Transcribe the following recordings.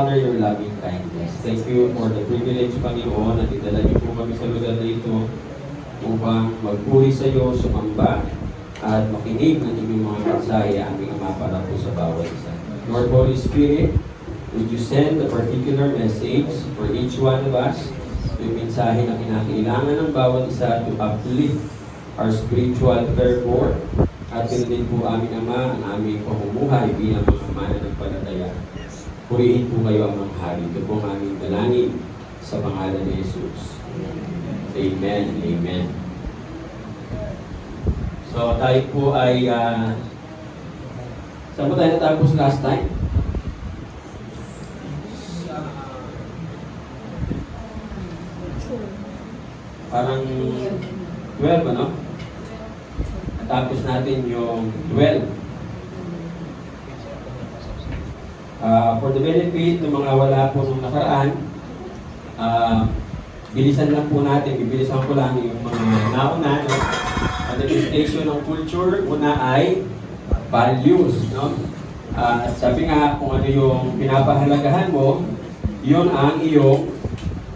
honor your loving kindness. Thank you for the privilege, Panginoon, na dinala niyo po kami sa lugar na ito upang magpuri sa iyo, sumamba, at makinig ng inyong mga mensahe aming Ama para po sa bawat isa. Lord Holy Spirit, would you send a particular message for each one of us, yung mensahe na kinakailangan ng bawat isa to uplift our spiritual fervor, at pinulin po aming Ama ang aming pamumuhay bilang mga mananampalataya. Purihin po kayo ang mga hari. Ito po ang aming dalangin sa pangalan ni Jesus. Amen. Amen. So tayo po ay saan po tayo natapos last time? Parang 12, ano? Natapos natin yung 12. For the benefit ng mga wala po nung nakaraan, bilisan lang po natin, bibilisan ko lang yung mga nauna, no? Manifestation ng culture, una ay values, no? Sabi nga, kung ano yung pinapahalagahan mo, yun ang iyong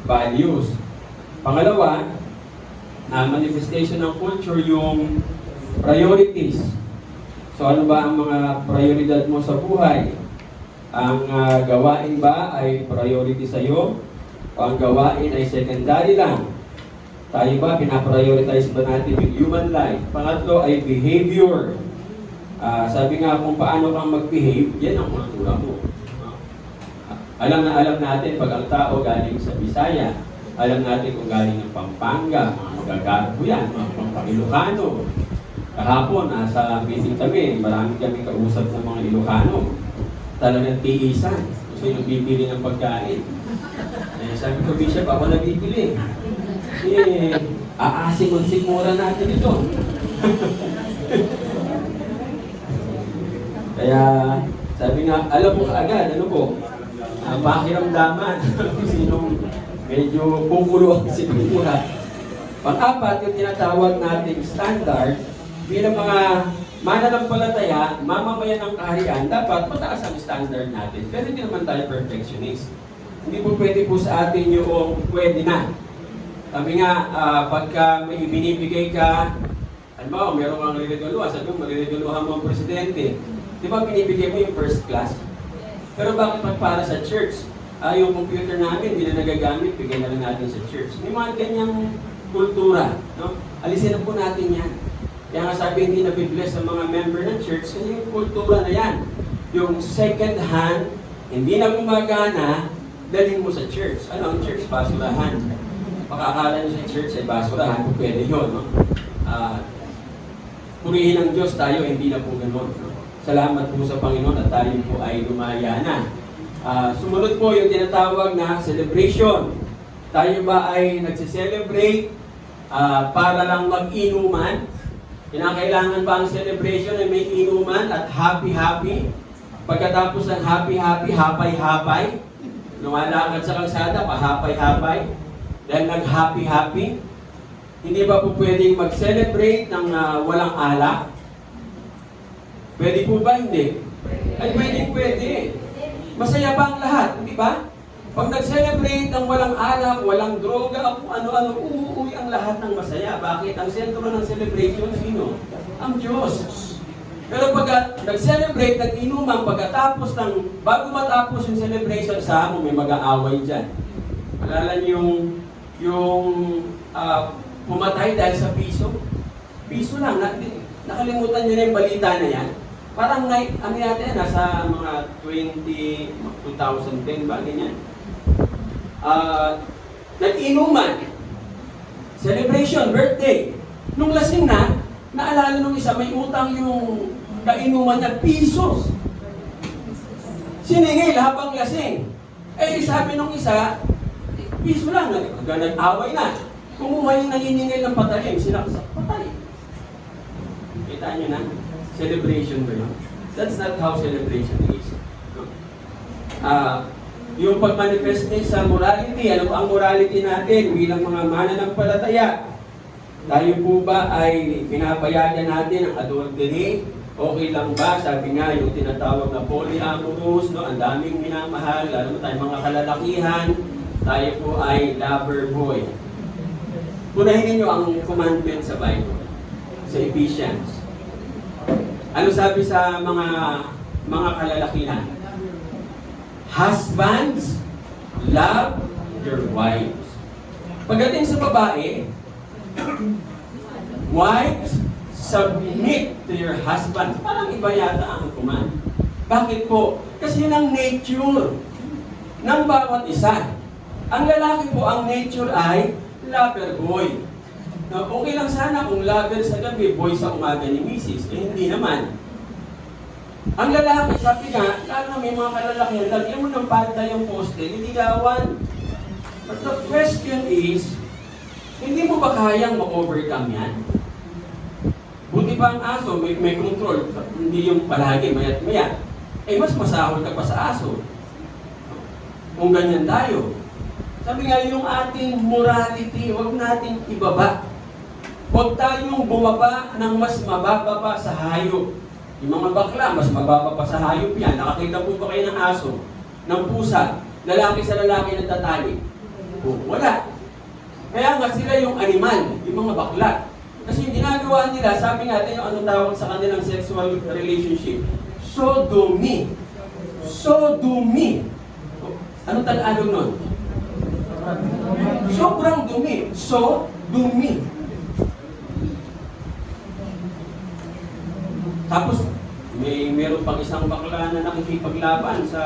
values. Pangalawa, manifestation ng culture, yung priorities. So ano ba ang mga prioridad mo sa buhay? Ang gawain ba ay priority sa iyo? O ang gawain ay secondary lang? Tayo ba, pinaprioritize ba natin yung human life? Pangatlo ay behavior. Sabi nga kung paano kang mag-behave, yan ang kultura mo. Alam natin pag ang tao galing sa Bisaya, alam natin kung galing ng Pampanga, mga magagarbo yan, mga Ilocano. Kahapon, nasa meeting kami, marami kami kausap ng mga Ilocano. Talagang tiisan. Gusto yung bibili ng pagkain. Sabi ko, Bishop, ako na bibili. Aasikon-sikmura natin ito. Kaya, sabi nga, alam mo kaagad, ano po, pakiramdaman. Sinong medyo pupulo ang sikmura. Pang-apat, yung tinatawag nating standard, bilang mga mananampalataya, mamamayan ng kaharian, dapat mataas ang standard natin. Pero hindi naman tayo perfectionist. Hindi po pwede po sa atin yung pwede na. Sabi nga, pagka may binibigay ka, ano ba, meron kang rireguluhan, sabi mo, marireguluhan mo ang presidente. Di ba binibigay mo yung first class? Pero bakit para sa church? Yung computer namin, hindi na nagagamit, bigyan na lang natin sa church. May mga ganyang kultura. No? Alisin na po natin yan. Kaya nga sabi, hindi nabibless ang mga member ng church, kasi yung kultura na yan. Yung second hand, hindi na gumagana, dalhin mo sa church. Ano ang church? Basurahan. Pakakala nyo sa church ay basurahan, kung pwede yun. No? Purihin ng Diyos tayo, hindi na po gano'n. No? Salamat po sa Panginoon at tayo po ay lumaya na. Sumunod po yung tinatawag na celebration. Tayo ba ay nagsiselebrate para lang mag-inuman? Kinakailangan ba ang celebration ay may inuman at happy-happy? Pagkatapos ng happy-happy, hapay-hapay? Lumalakad sa kalsada, pa-hapay-hapay? Dahil nag-happy-happy? Hindi ba po pwedeng mag-celebrate ng walang alak? Pwede po ba? Hindi. Ay, pwede. Masaya ba ang lahat? Hindi ba? Pag nag-celebrate ng walang alak, walang droga, ano-ano, uuwi ang lahat ng masaya. Bakit? Ang sentro ng celebration, sino? Ang Diyos. Pero pag nag-celebrate, nag-inuman, pagkatapos bago matapos yung celebration, sa mo may mag-aaway dyan. Alala niyo yung pumatay dahil sa piso? Piso lang. Nakalimutan niyo na yung balita na yan. Parang, ano natin, nasa mga 2010 ba, ganyan. Nag-inuman, celebration, birthday. Nung lasing na, naalala nung isa, may utang yung kainuman niya, pisos. Siningil habang lasing. Sabi nung isa, piso lang, nag-away na. Kumuha yung naniningil ng patalim, sinaksak, patay. Kita nyo na, celebration ba yun? That's not how celebration is. Yung pag-manifest sa morality, ano ang morality natin bilang mga mananampalataya? Tayo po ba ay pinapayagan natin ang adultery, Okay lang ba? Sabi nga, yung tinatawag na polyamorous, no? Ang daming minamahal, lalo na tayo mga kalalakihan, tayo po ay lover boy. Punahin niyo ang commandment sa Bible, sa Ephesians. Ano sabi sa mga kalalakihan? Husbands, love your wives. Pagdating sa babae, wives, submit to your husband. Parang iba yata ang command. Bakit po? Kasi yun ang nature ng bawat isa. Ang lalaki po, ang nature ay lover boy. Now, okay lang sana kung lover sa gabi, boy sa umaga ni Mrs. Eh, hindi naman. Ang lalaki, sabi nga, lalo na may mga kalalakihan, lagyan mo ng panta yung poste, niligawan. But the question is, hindi mo ba kayang ma-overcome yan? Buti pa ang aso, may control, hindi yung palagi, mayat maya. Eh, mas masahol ka pa sa aso. Kung ganyan tayo. Sabi nga, yung ating morality, huwag nating ibaba. Huwag tayong bumaba ng mas mababa pa sa hayop. Yung mga bakla, mas mababa pa sa hayop yan. Nakakita po ba kayo ng aso, ng pusa, lalaki sa lalaki nagtatali? Wala. Kaya nga sila yung animal, yung mga bakla. Kasi yung ginagawa nila, sabi natin yung anong tawag sa kanilang sexual relationship, sodomy. Sodomy. Anong Tagalog nun? Sobrang dumi. Sodomy. Tapos, meron pang isang bakla na nakikipaglaban sa,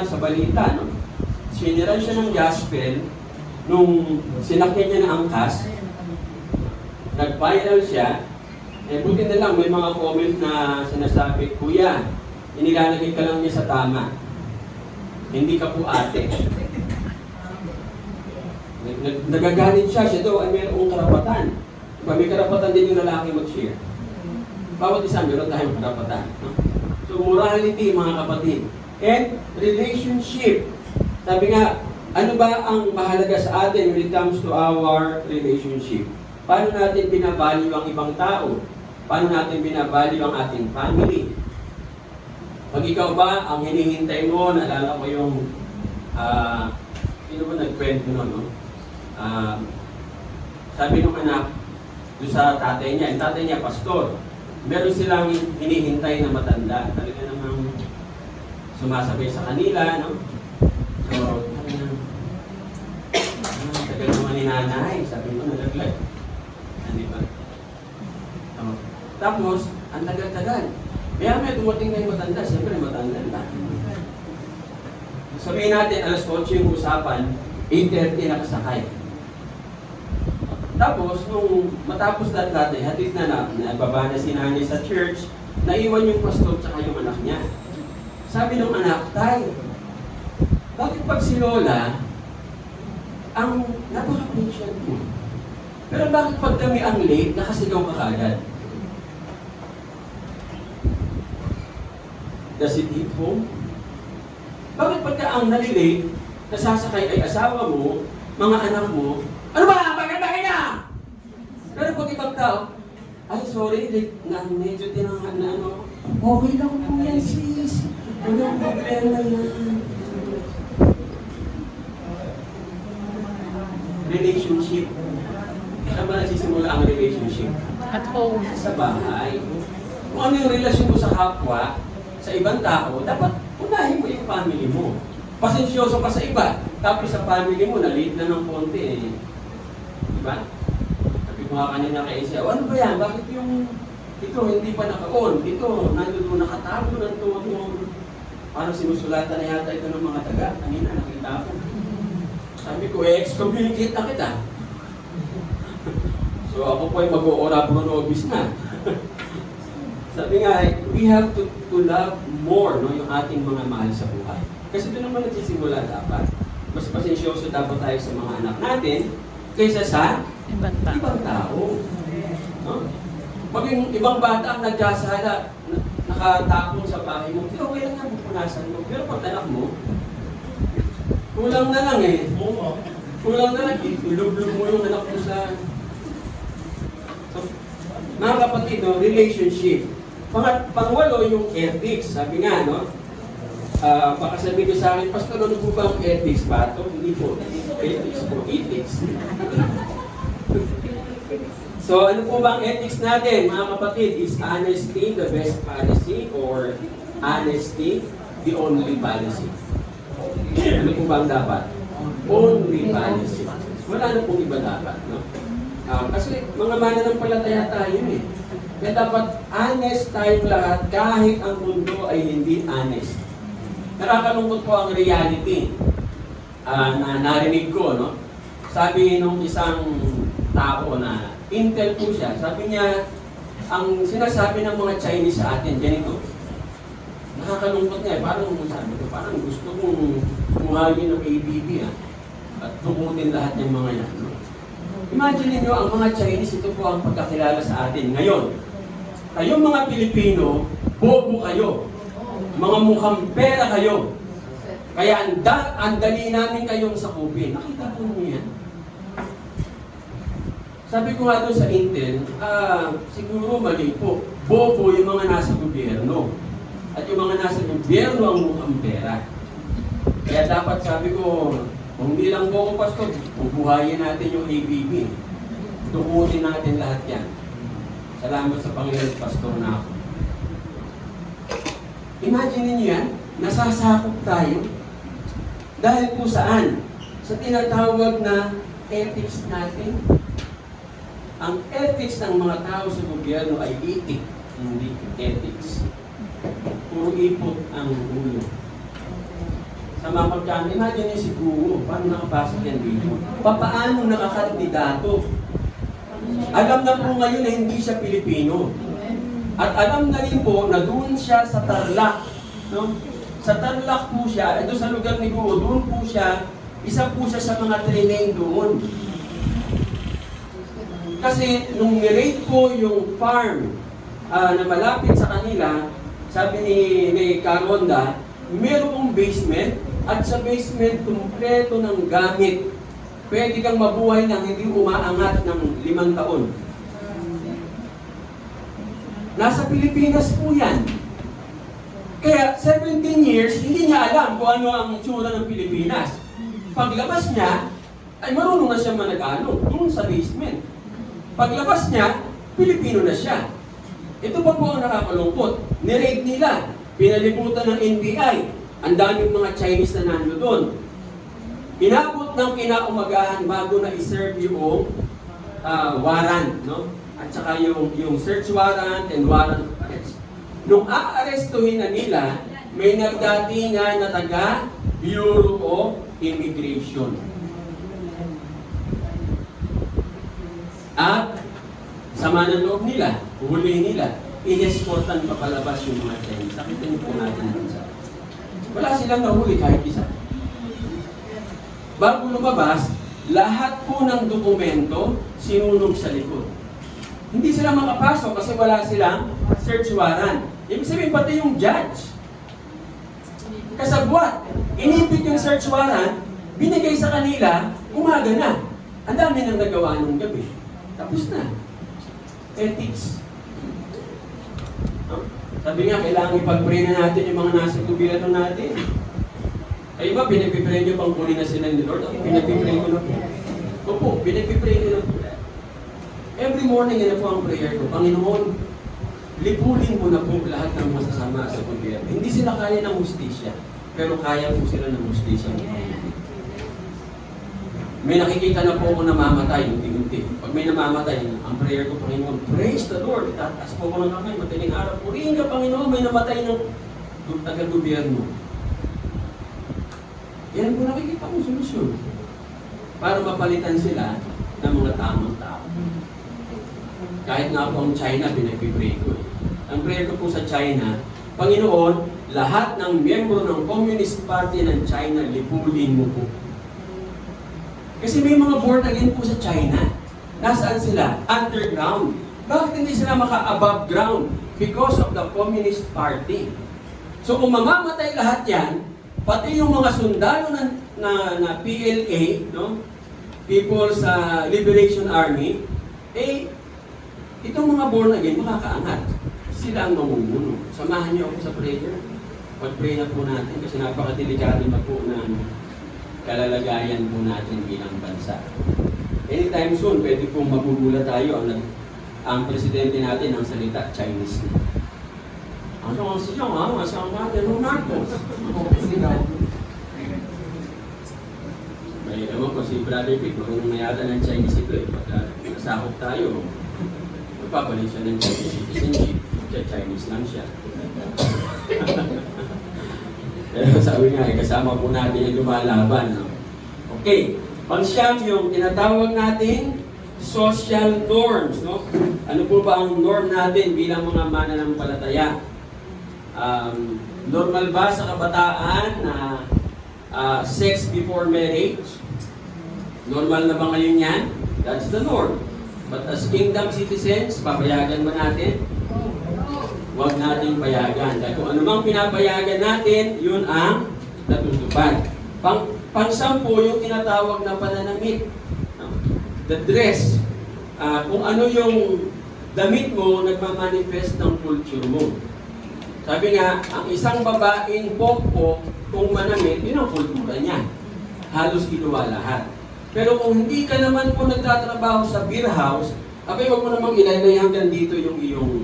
sa balita, no? Siniran siya ng gospel nung sinakyan niya na angkas, nag-viral siya, eh buti na lang may mga comment na sinasabi, Kuya, inilalagay ka lang niya sa tama. Hindi ka po ate. Nagagalit siya daw ay mayroong karapatan. Diba, may karapatan din yung lalaki mag-share. Bawat isa meron tayong karapatan. No? So, morality, mga kapatid. And relationship. Sabi nga, ano ba ang mahalaga sa atin when it comes to our relationship? Paano natin binavalue ang ibang tao? Paano natin binavalue ang ating family? Pag ikaw ba ang hinihintay mo, naalala ko yung, sino ba nagkwento nun, no? Sabi nung anak, doon sa tatay niya, yung tatay niya, pastor, meron silang hinihintay na matanda. Talaga namang sumasabay sa kanila, no? So, tagal naman ni nanay, sabi mo, nalaglag. Hindi ba? Tapos, ang tagal-tagal. Kaya may dumating na yung matanda, siyempre matanda na. Sabihin natin, alas 8 yung usapan, 8:30 nakasakay. Tapos, nung matapos lahat natin, hatid na nababa na si nanay sa church, naiwan yung pastor tsaka yung anak niya. Sabi ng anak, Tay, bakit pag si Lola, ang napaka-patient mo? Pero bakit pag kami ang late, nakasigaw ka kagad? Does it hit home? Bakit pagka ang nalilate, nasasakay ay asawa mo, mga anak mo, ano ba? Bakit na? Pero pag ibang tao, ay sorry, medyo tinangan na ano, okay lang po yan sis, walang problema yan. Relationship. Saan ba nagsisimula ang relationship? At home. Sa bahay. Kung ano yung relasyon mo sa kapwa, sa ibang tao, dapat unahin mo yung family mo. Pasensyoso ka sa iba, tapos sa family mo, na-late na ng konti eh. Diba? Sabi ko nga kanina kay Isya, ano ba yan? Bakit yung ito hindi pa naka-on? Ito, nandun nakatago ng tumutong. Parang sinusulatan na yata ito ng mga taga. Kanina nakita ko. Sabi ko, excommunicate na kita. So ako po ay mag-o-ora pronobis na. Sabi nga, we have to love more, no, yung ating mga mahal sa buhay. Kasi doon naman nagsisimula dapat. Mas pasensyoso dapat tayo sa mga anak natin kaysa sa ibang tao. No? Pag yung ibang bata ang nagkasala, nakatapon sa bahay mo, okay lang nga, pupunasan mo. Pero pag anak mo, kulang na lang eh. Kulang na lang, ilub-lub mo yung anak mo sa... So, mga kapatid, no, relationship. Pangwalo, yung ethics. Sabi nga, no? Baka sabihin ko sa akin, Pastor, ano po ba ang ethics ba? Ito, hindi po. Ethics po, ethics. So, ano po ba ang ethics natin, mga kapatid? Is honesty the best policy or honesty the only policy? Ano po ba ang dapat? Only policy. Wala na pong iba dapat, no? Kasi mga mananampalataya tayo eh. Kaya dapat honest tayong lahat kahit ang mundo ay hindi honest. Nakakalungkot po ang reality na narinig ko, no? Sabi nung isang tao na Intel po siya, sabi niya, ang sinasabi ng mga Chinese sa atin, ganito. Nakakalungkot niya, parang sabi ko, parang gusto kong muhagin ng ABB at tumutin lahat ng mga yan. No? Imagine niyo ang mga Chinese, ito po ang pagkakilala sa atin ngayon. Kayong mga Pilipino, bobo kayo. Mga mukhang pera kayo. Kaya ang dali namin kayong sakupin. Nakita po niyo yan? Sabi ko nga doon sa Intel, siguro mali po. Bobo yung mga nasa gobyerno. At yung mga nasa gobyerno ang mukhang pera. Kaya dapat sabi ko, kung hindi lang po ako, Pastor, bubuhayin natin yung ABB. Tukutin natin lahat yan. Salamat sa Panginoon, Pastor na ako. Imagine niyo yan, nasasakop tayo. Dahil po saan? Sa tinatawag na ethics natin. Ang ethics ng mga tao sa gobyerno ay itik, hindi ethics. Puro ipot ang ulo. Sa mga pagkaan, imagine niyo si Guo, paano nakapasok yan dito? Paano nakakandidato? Alam na po ngayon na hindi siya Pilipino. At alam na rin po na doon siya sa Tarlac. No? Sa Tarlac po siya, doon sa lugar ni Guo, doon po siya, isa po siya sa mga trinain doon. Kasi nung nirate po yung farm na malapit sa kanila, sabi ni Caronda, mayroong basement at sa basement kumpleto ng gamit. Pwede kang mabuhay nang hindi umaangat ng 5 taon. Nasa Pilipinas po yan. Kaya 17 years, hindi niya alam kung ano ang itsura ng Pilipinas. Paglabas niya, ay marunong na siya manag-ano doon sa basement. Paglabas niya, Pilipino na siya. Ito pa po ang nakakalungkot. Nirate nila, pinalibutan ng NBI. Ang daming mga Chinese na nando doon. Inabot ng kinaumagahan bago na iserve yung warrant, no? At saka yung search warrant and warrant of arrest. Nung aarestuhin na nila, may nagdatingan na taga Bureau of Immigration. At sama ng loob nila, huli nila, inescortan papalabas yung mga Chinese. Sakitin po natin ang isa. Wala silang nahuli kahit isa. Bago lumabas, lahat po ng dokumento sinunog sa likod. Hindi sila makapasok kasi wala silang search warrant. Ibig sabihin pati yung judge. Kasabwat, inipit yung search warrant, binigay sa kanila, umaga na. Ang dami nang nagawa nung gabi. Tapos na. Ethics. Sabi nga, kailangan ipag-pray na natin yung mga nasa gobyerno natin. Ay iba, pinag-pray nyo pang kunin na sila ni Lord. Pinag-pray ko na po. Opo, pinag-pray ko na po. Every morning, yan po ang prayer ko. Panginoon, lipulin mo na po lahat ng masasama sa gobyerno. Hindi sila kaya ng hustisya, pero kaya po sila ng hustisya. May nakikita na po ako namamatay, unti-unti. Pag may namamatay, ang prayer ko, Panginoon, praise the Lord. Itataas po ko ng kamay, madaling araw. Purihin ka, Panginoon, may namatay ng taga-gobyerno. Yan po nakikita kong solusyon. Para mapalitan sila ng mga tamang tao. Kahit nga po ang China, pinag-pray ko. Ang prayer ko po sa China, Panginoon, lahat ng miyembro ng Communist Party ng China, lipulin mo po. Kasi may mga born again po sa China. Nasaan sila? Underground. Bakit hindi sila maka-above ground? Because of the Communist Party. So kung mamamatay lahat yan, pati yung mga sundalo na PLA, no? People's Liberation Army, itong mga born again makakaangat. Sila ang mamumuno. Samahan niyo ako sa prayer. Pag-pray na po natin kasi napakadelikado na po ng kalalagayan po natin bilang bansa. Anytime soon, pwede pong mabubula tayo ang presidente natin ang salita Chinese na. Ano ang siya nga? Masang natin ng Marcos. May ewan ko si Brother Pitt, marunong na yata ng Chinese ito eh. Pagka nasakop tayo, magpapalit siya ng Chinese citizenship. Chinese lang siya. Pero sabi nga, kasama po natin yung lumalaban. No? Okay, pang-siyam yung tinatawag natin social norms. No? Ano po ba ang norm natin bilang mga mananampalataya? Normal ba sa kabataan na sex before marriage? Normal na ba ngayon yan? That's the norm. But as kingdom citizens, papayagan ba natin? Huwag natin payagan. Dahil kung anumang pinapayagan natin, yun ang natutupad. Pang-sampo, yung tinatawag na pananamit. The dress. Kung ano yung damit mo, nagmamanifest ng culture mo. Sabi nga, ang isang babaeng pokpok, kung manamit, yun ang kultura niya. Halos ginawa lahat. Pero kung hindi ka naman po nagtatrabaho sa beer house, abay, huwag mo namang ilaylay hanggang dito yung iyong...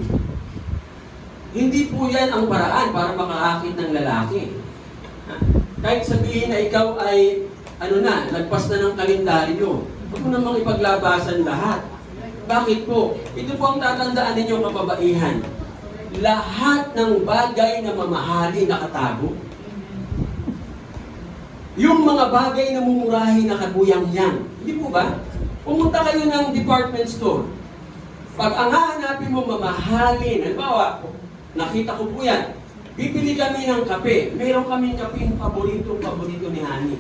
Hindi po yan ang paraan para makaakit ng lalaki. Kahit sabihin na ikaw ay, lagpas na ng kalendaryo, huwag mo namang ipaglabasan lahat. Bakit po? Ito po ang tatandaan ninyo kababaihan. Lahat ng bagay na mamahali nakatago. Yung mga bagay na mumurahin nakabuyang-yang. Hindi po ba? Pumunta kayo ng department store. Pag ang hahanapin mo mamahalin, halimbawa, nakita ko po yan. Bibili kami ng kape. Meron kaming kapeng paborito ni Hani.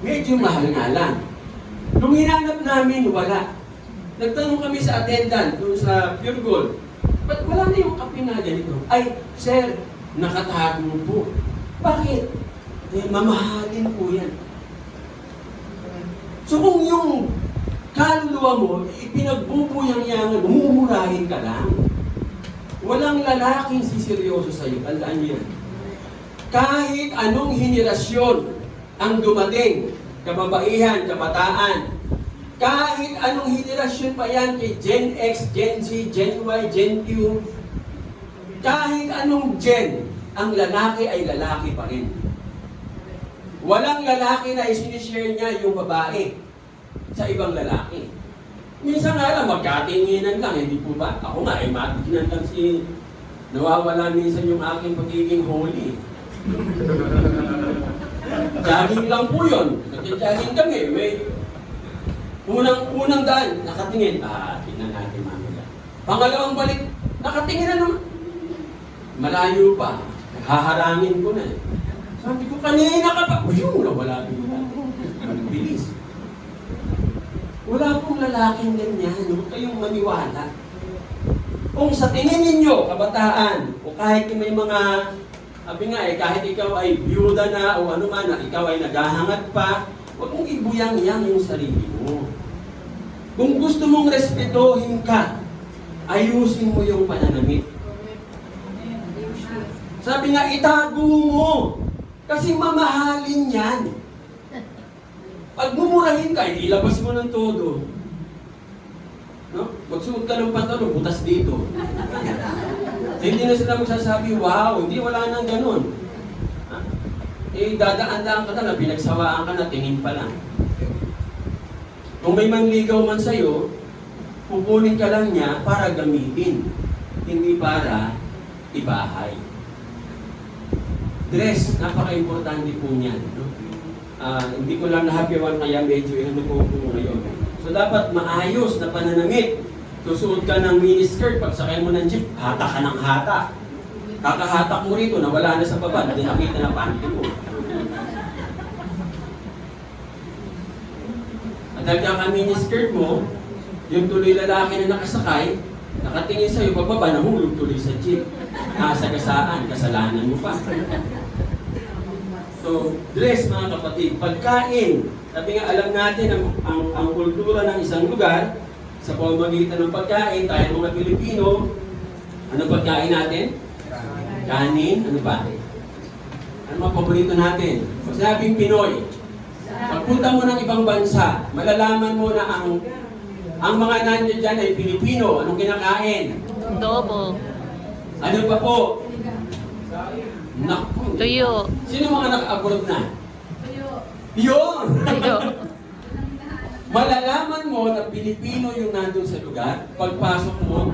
Medyo mahal nga lang. Nung hinanap namin, wala. Nagtanong kami sa attendant, doon sa Pure Gold. Ba't wala na yung kape na ganito? Ay, sir, nakatago po. Bakit? Mamahalin po yan. So kung yung kaluluwa mo, ipinagbubuyang-yangan, mumurahin ka lang. Walang lalaking siseryoso sa'yo. Tandaan niyo yan. Kahit anong henerasyon ang dumating, kababaihan, kabataan, kahit anong henerasyon pa yan kay Gen X, Gen Z, Gen Y, Gen Q, kahit anong gen, ang lalaki ay lalaki pa rin. Walang lalaki na isinishare niya yung babae sa ibang lalaki. Minsan nga lang, magkatinginan lang, hindi po ba? Ako nga, matignan lang nawawala minsan yung aking pagiging holy. Jogging lang po yun. Nag-jogging kami. May unang daan, nakatingin. Tingnan natin mamaya. Pangalawang balik, nakatingin na naman. Malayo pa. Haharangin ko na eh. Sabi ko, kanina ka pa. Wala bigla. Bilis. Wala pong lalaking ganyan. Huwag kayong maniwala. Kung sa tingin ninyo, kabataan, o kahit may mga, sabi nga kahit ikaw ay byuda na o ano man, ikaw ay naghahangat pa, huwag mong ibuyang-yang yung sarili mo. Kung gusto mong respetuhin ka, ayusin mo yung pananamit. Sabi nga, itago mo. Kasi mamahalin yan. Pag mumurahin ka, ilabas mo ng todo. No? Magsuot ka ng pantalon, butas dito. Hindi na sila magsasabi, wow, hindi, wala nang ganun. Dadaan-daan ka na, pinagsawaan ka na, tingin pa lang. Kung may manligaw man sa'yo, pupunin ka lang niya para gamitin, hindi para ibahay. Dress, napaka-importante po niyan. No? Hindi ko lang nahapiwan kaya medyo ko ngayon. So dapat maayos na pananamit. Susuot ka ng miniskirt, pag sakay mo ng jeep, hata ka ng hata. Kakahatak mo rito, nawala na sa baba, hindi nakita na panty mo. At dahil ka miniskirt mo, yung tuloy lalaki na nakasakay, nakatingin sa'yo, pagbaba, nahulog tuloy sa jeep. Nasagasaan, kasalanan mo pa. So, dress mga kapatid, pagkain. Sabi nga, alam natin ang kultura ng isang lugar, sa pamamagitan ng pagkain, tayo mga Pilipino, Ano pagkain natin? Kanin. Ano pa? Ano mga paborito natin? Pag sinabing Pinoy, pagpunta mo ng ibang bansa, malalaman mo na ang mga nandiyan dyan ay Pilipino. Anong kinakain? Adobo. Ano pa po? Naku. Tuyo. Sino mga naka-abroad na? Yun! Tuyo. Malalaman mo na Pilipino yung nandun sa lugar. Pagpasok mo,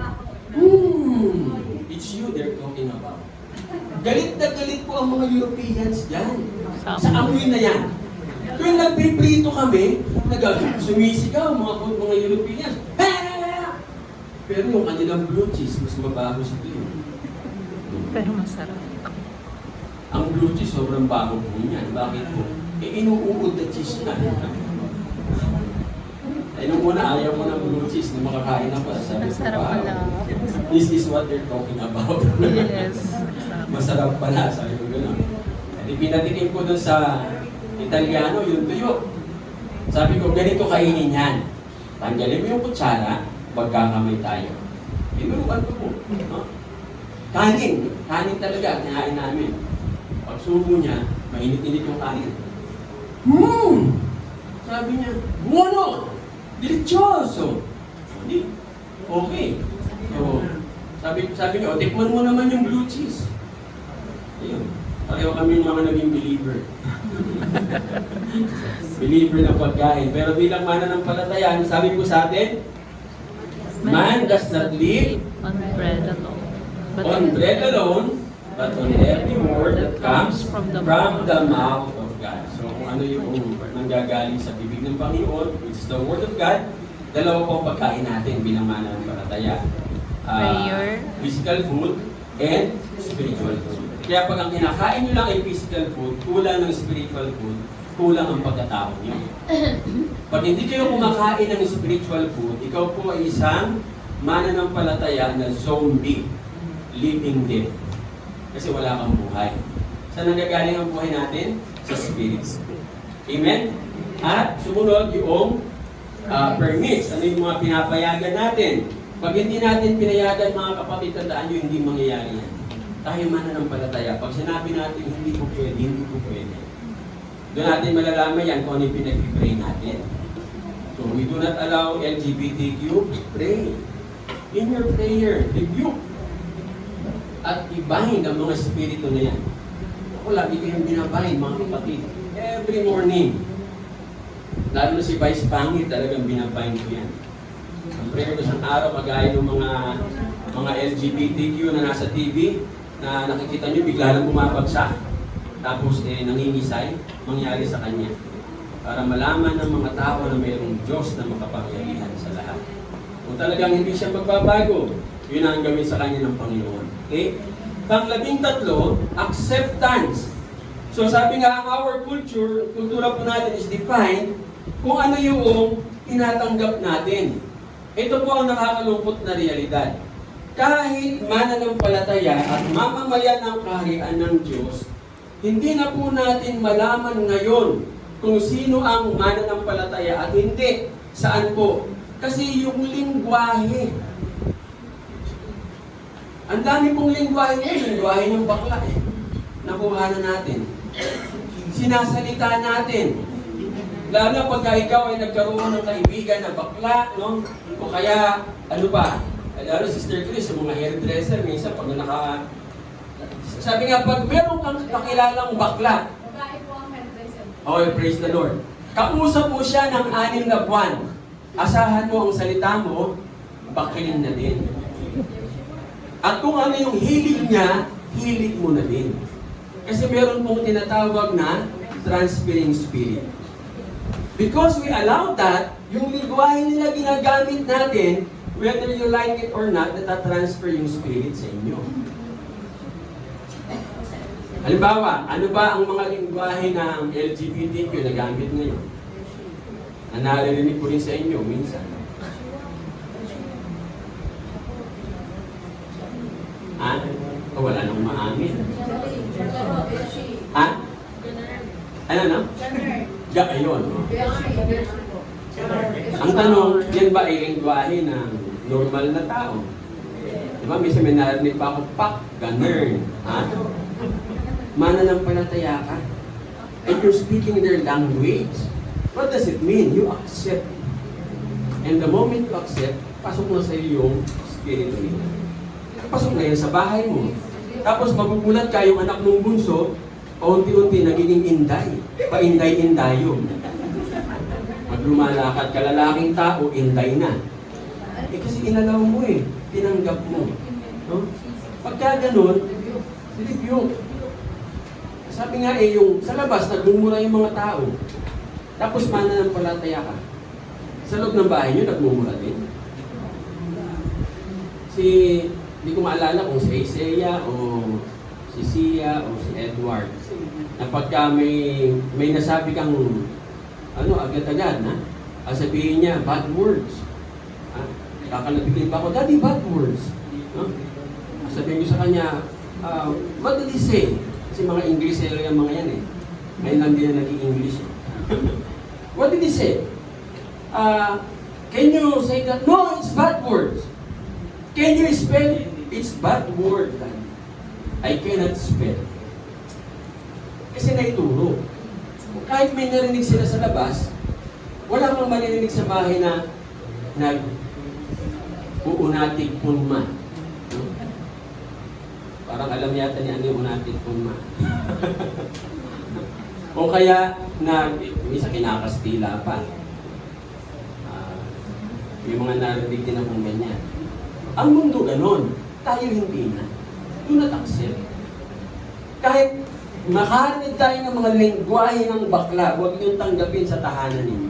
it's you they're talking about. Galit na galit po ang mga Europeans dyan. Sa amoy na yan. Kung nagpiprito kami, sumisigaw mga Europeans. Pero yung kanilang blue cheese, mas mabaho sa tuyo. Pero masarap. Ang blue cheese, sobrang bago po niyan. Bakit po? Inuugod na cheese na. Ay, nung una, ayaw mo ng blue cheese na makakain na pa. Sabi ko, Masarap pala. This is what they're talking about. Yes. Masarap pala, sabi ko gano'n. At pinatikim ko doon sa Italiano, yung tuyo. Sabi ko, ganito kainin yan. Tanggalin mo yung kutsara, magkakamay tayo. Binuruan ko po. No? Kanin. Kanin talaga, kinain namin. Pag subo niya, mainit-init yung kanin. Sabi niya, buono! Delicioso! Hindi. Okay. So, sabi niya, tikman mo naman yung blue cheese. Ayun. Pareho kami yung mga naging believer. Believer ng pagkain. Pero bilang mananampalataya, sabi ko sa atin, man does not live on bread alone. on bread alone, but on every word that comes from the mouth of God. So kung ano yung nanggagaling sa bibig ng Panginoon, which is the Word of God, dalawa po ang pagkain natin bilang mananampalataya. Prayer. Physical food and spiritual food. Kaya pag ang kinakain nyo lang ay physical food, kulang ng spiritual food, kulang ang pagkatao nyo. Pag hindi kayo kumakain ng spiritual food, ikaw po ay isang mananampalataya na zombie, living dead. Kasi wala kang buhay. Saan nagagaling ang buhay natin? Sa spirit. Amen? At sumunod yung permits. Ano yung mga pinapayagan natin? Pag hindi natin pinayagan, mga kapatid, tandaan nyo, hindi mangyayari yan. Tayo mananampalataya. Pag sinabi natin, hindi po pwede, hindi po pwede. Doon natin malalaman yan kung ano yung pinag-pray natin. So, we do not allow LGBTQ, pray. In your prayer, rebuke. At ibahin ang mga spirito na yan. Ako lagi kayong binabahin, mga kapatid. Every morning. Lalo na si Vice Pangit, talagang binabahin ko yan. Ang prayer ko sa araw, magaya ng mga LGBTQ na nasa TV, na nakikita nyo, bigla lang bumabagsak. Tapos nangingisay, mangyari sa kanya. Para malaman ng mga tao na mayroong Diyos na makapangyarihan sa lahat. Kung talagang hindi siya magbabago, yun ang gawin sa kanya ng Panginoon. Okay? Pang-13, acceptance. So sabi nga, ang our kultura po natin is defined kung ano yung tinatanggap natin. Ito po ang nakakalungkot na realidad. Kahit mananampalataya at mamamayan ng kaharian ng Diyos, hindi na po natin malaman ngayon kung sino ang mananampalataya at hindi. Saan po? Kasi yung lingwahe. Ang dami pong lingwahe ng bakla eh. Nakuha na natin. Sinasalita natin. Lalo na pagka ikaw ay nagkaroon ng kaibigan na bakla, no? O kaya, ano pa? Lalo Sister Chris, yung mga hairdresser, minsan pag sabi nga, pag meron kang kakilalang bakla, okay, praise the Lord. Kausap mo siya ng 6 na buwan. Asahan mo ang salita mo, baklin na din. At kung ano yung hilig niya, hilig mo na din. Kasi meron pong tinatawag na transferring spirit. Because we allow that, yung lingwahe nila ginagamit natin, whether you like it or not, natatransfer yung spirit sa inyo. Halimbawa, ano ba ang mga lingwahe ng LGBTQ na gamit ngayon? Na naririnig ko rin sa inyo minsan. Ha? O wala nang maamin. Ha? Ano na? Ayun. Ang tanong, yan ba ay lingwahe ng normal na tao? Diba? Minsan may narinig pa ako, pak, ganern. Ha? Mananampalataya ka. And you're speaking their language. What does it mean? You accept. And the moment you accept, pasok na sa iyo yung Espiritu nila. Pasok na yan sa bahay mo. Tapos magugulat ka yung anak mong bunso, paunti-unti nagiging inday. Painday-indayo. Pag lumalakad ka lalaking tao, inday na. Kasi inalaw mo tinanggap mo. No? Pagka ganun, rebuke. Sabi nga yung sa labas, nagmumura yung mga tao. Tapos mananampalataya ka. Sa loob ng bahay nyo, nagmumura din. Hindi ko maalala kung si Isaiah o si Sia o si Edward. Na pagka may nasabi kang agad-agad na, sabihin niya, bad words. Kakalapigin pa ako, Daddy, bad words. Sabihin ko sa kanya, what did he say? Kasi mga English yung mga yan Ngayon lang din na naging English. What did he say? Can you say that? No, it's bad words. Can you spell it? It's bad word. I cannot spell. Kasi naituro. Kahit may narinig sila sa labas, wala kang maririnig sa bahay na uunatig punma. Parang alam yata ni ano yung unatig punma. O kaya, minsan kinakastila pa. Yung mga narinig din akong ganyan. Ang mundo ganon, tayo hindi na. Do not accept. Kahit makarinig tayo ng mga lengguwahe ng bakla, huwag niyong tanggapin sa tahanan ninyo.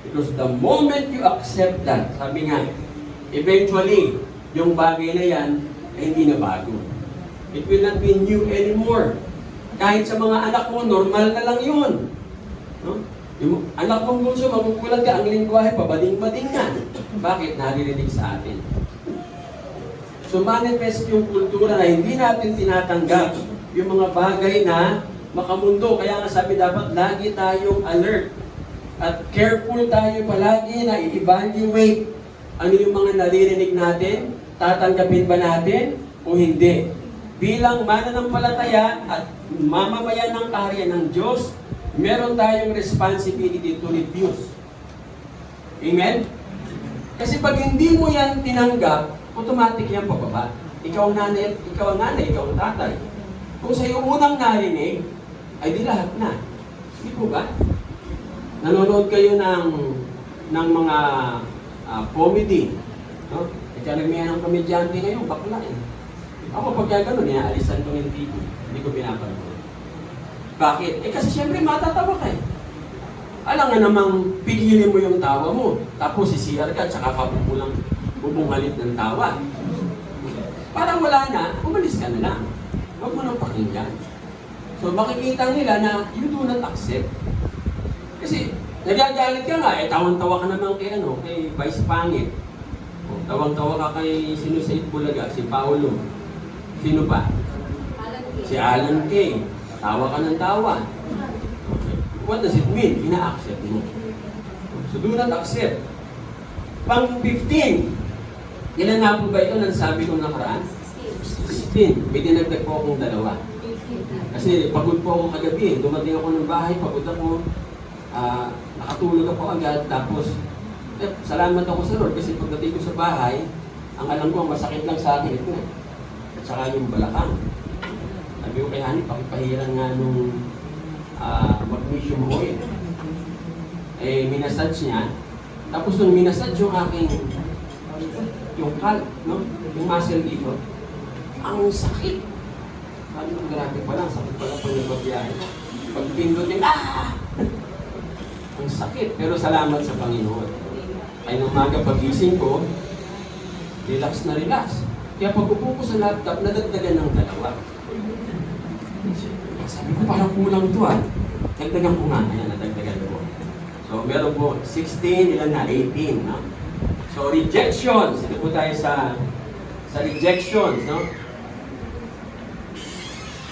Because the moment you accept that, sabi nga, eventually, yung bagay na yan ay hindi na bago. It will not be new anymore. Kahit sa mga anak mo, normal na lang yun. No? Yung anak mong bunso, magugulat ka, ang lingwahe, pabading-bading na. Bakit? Naririnig sa atin. So manifest yung kultura na hindi natin tinatanggap yung mga bagay na makamundo. Kaya nga sabi dapat lagi tayong alert at careful tayo palagi na i-evaluate ano yung mga naririnig natin, tatanggapin ba natin o hindi. Bilang mananampalataya at mamamayan ng kaharian ng Diyos, meron tayong responsibility to refuse. Amen? Kasi pag hindi mo yan tinanggap, automatic yan pababa. Ikaw ang nanay, ikaw ang tatay. Kung sa iyo unang narinig, ay di lahat na. Hindi po ba? Nanonood kayo ng mga comedy. No? Karamihan ng komedyante ngayon, bakla Ako pagka gano'n, inaalisan ko yung TV. Hindi ko pinapanood. Bakit? Kasi siyempre matatawa ka Alam nga namang pigilin mo yung tawa mo. Tapos sisihar ka, tsaka ka bubunghalit ng tawa. Parang wala na, umalis ka na lang. Huwag mo nang pakinggan. So makikita nila na you do not accept. Kasi nagagalit ka nga, tawang-tawa ka naman kay Vice Pangit. Tawang-tawa ka kay sino sa Itbulaga, si Paolo. Sino pa? Si Alan Kay. Tawa ka ng tawa. What does it mean? Ina-accept mo. So do not accept. Pang 15. Ilan na po ba ito nang sabi kong nakaraan? 16. May dinagdag po akong 2. Kasi pagod po ako kagabi. Dumating ako ng bahay, pagod ako. Nakatulog ako agad. Tapos, salamat ako sa Lord. Kasi pagdating ko sa bahay, ang alam ko, masakit lang sa akin ito. At saka yung balakang. Sabi ko kay Hani, pakipahiran nga nung magnesium oil. Minasage niya. Tapos nung minasage yung aking yung yung muscle dito, ang sakit. Sabi ko, grabe pala, sakit pala pag nagbabiyahe. Pag pindot din, ang sakit. Pero salamat sa Panginoon. Ay nung umaga pagising ko, relax na relax. Kaya pag upo ko sa laptop, nadagdagan ng 2. Sabi ko, parang kulang ito Dagdagan ko nga. Ayan, nadagdagan ko. So, meron po 16, ilan na? 18, no? So, rejections. Ito po tayo sa rejections, no?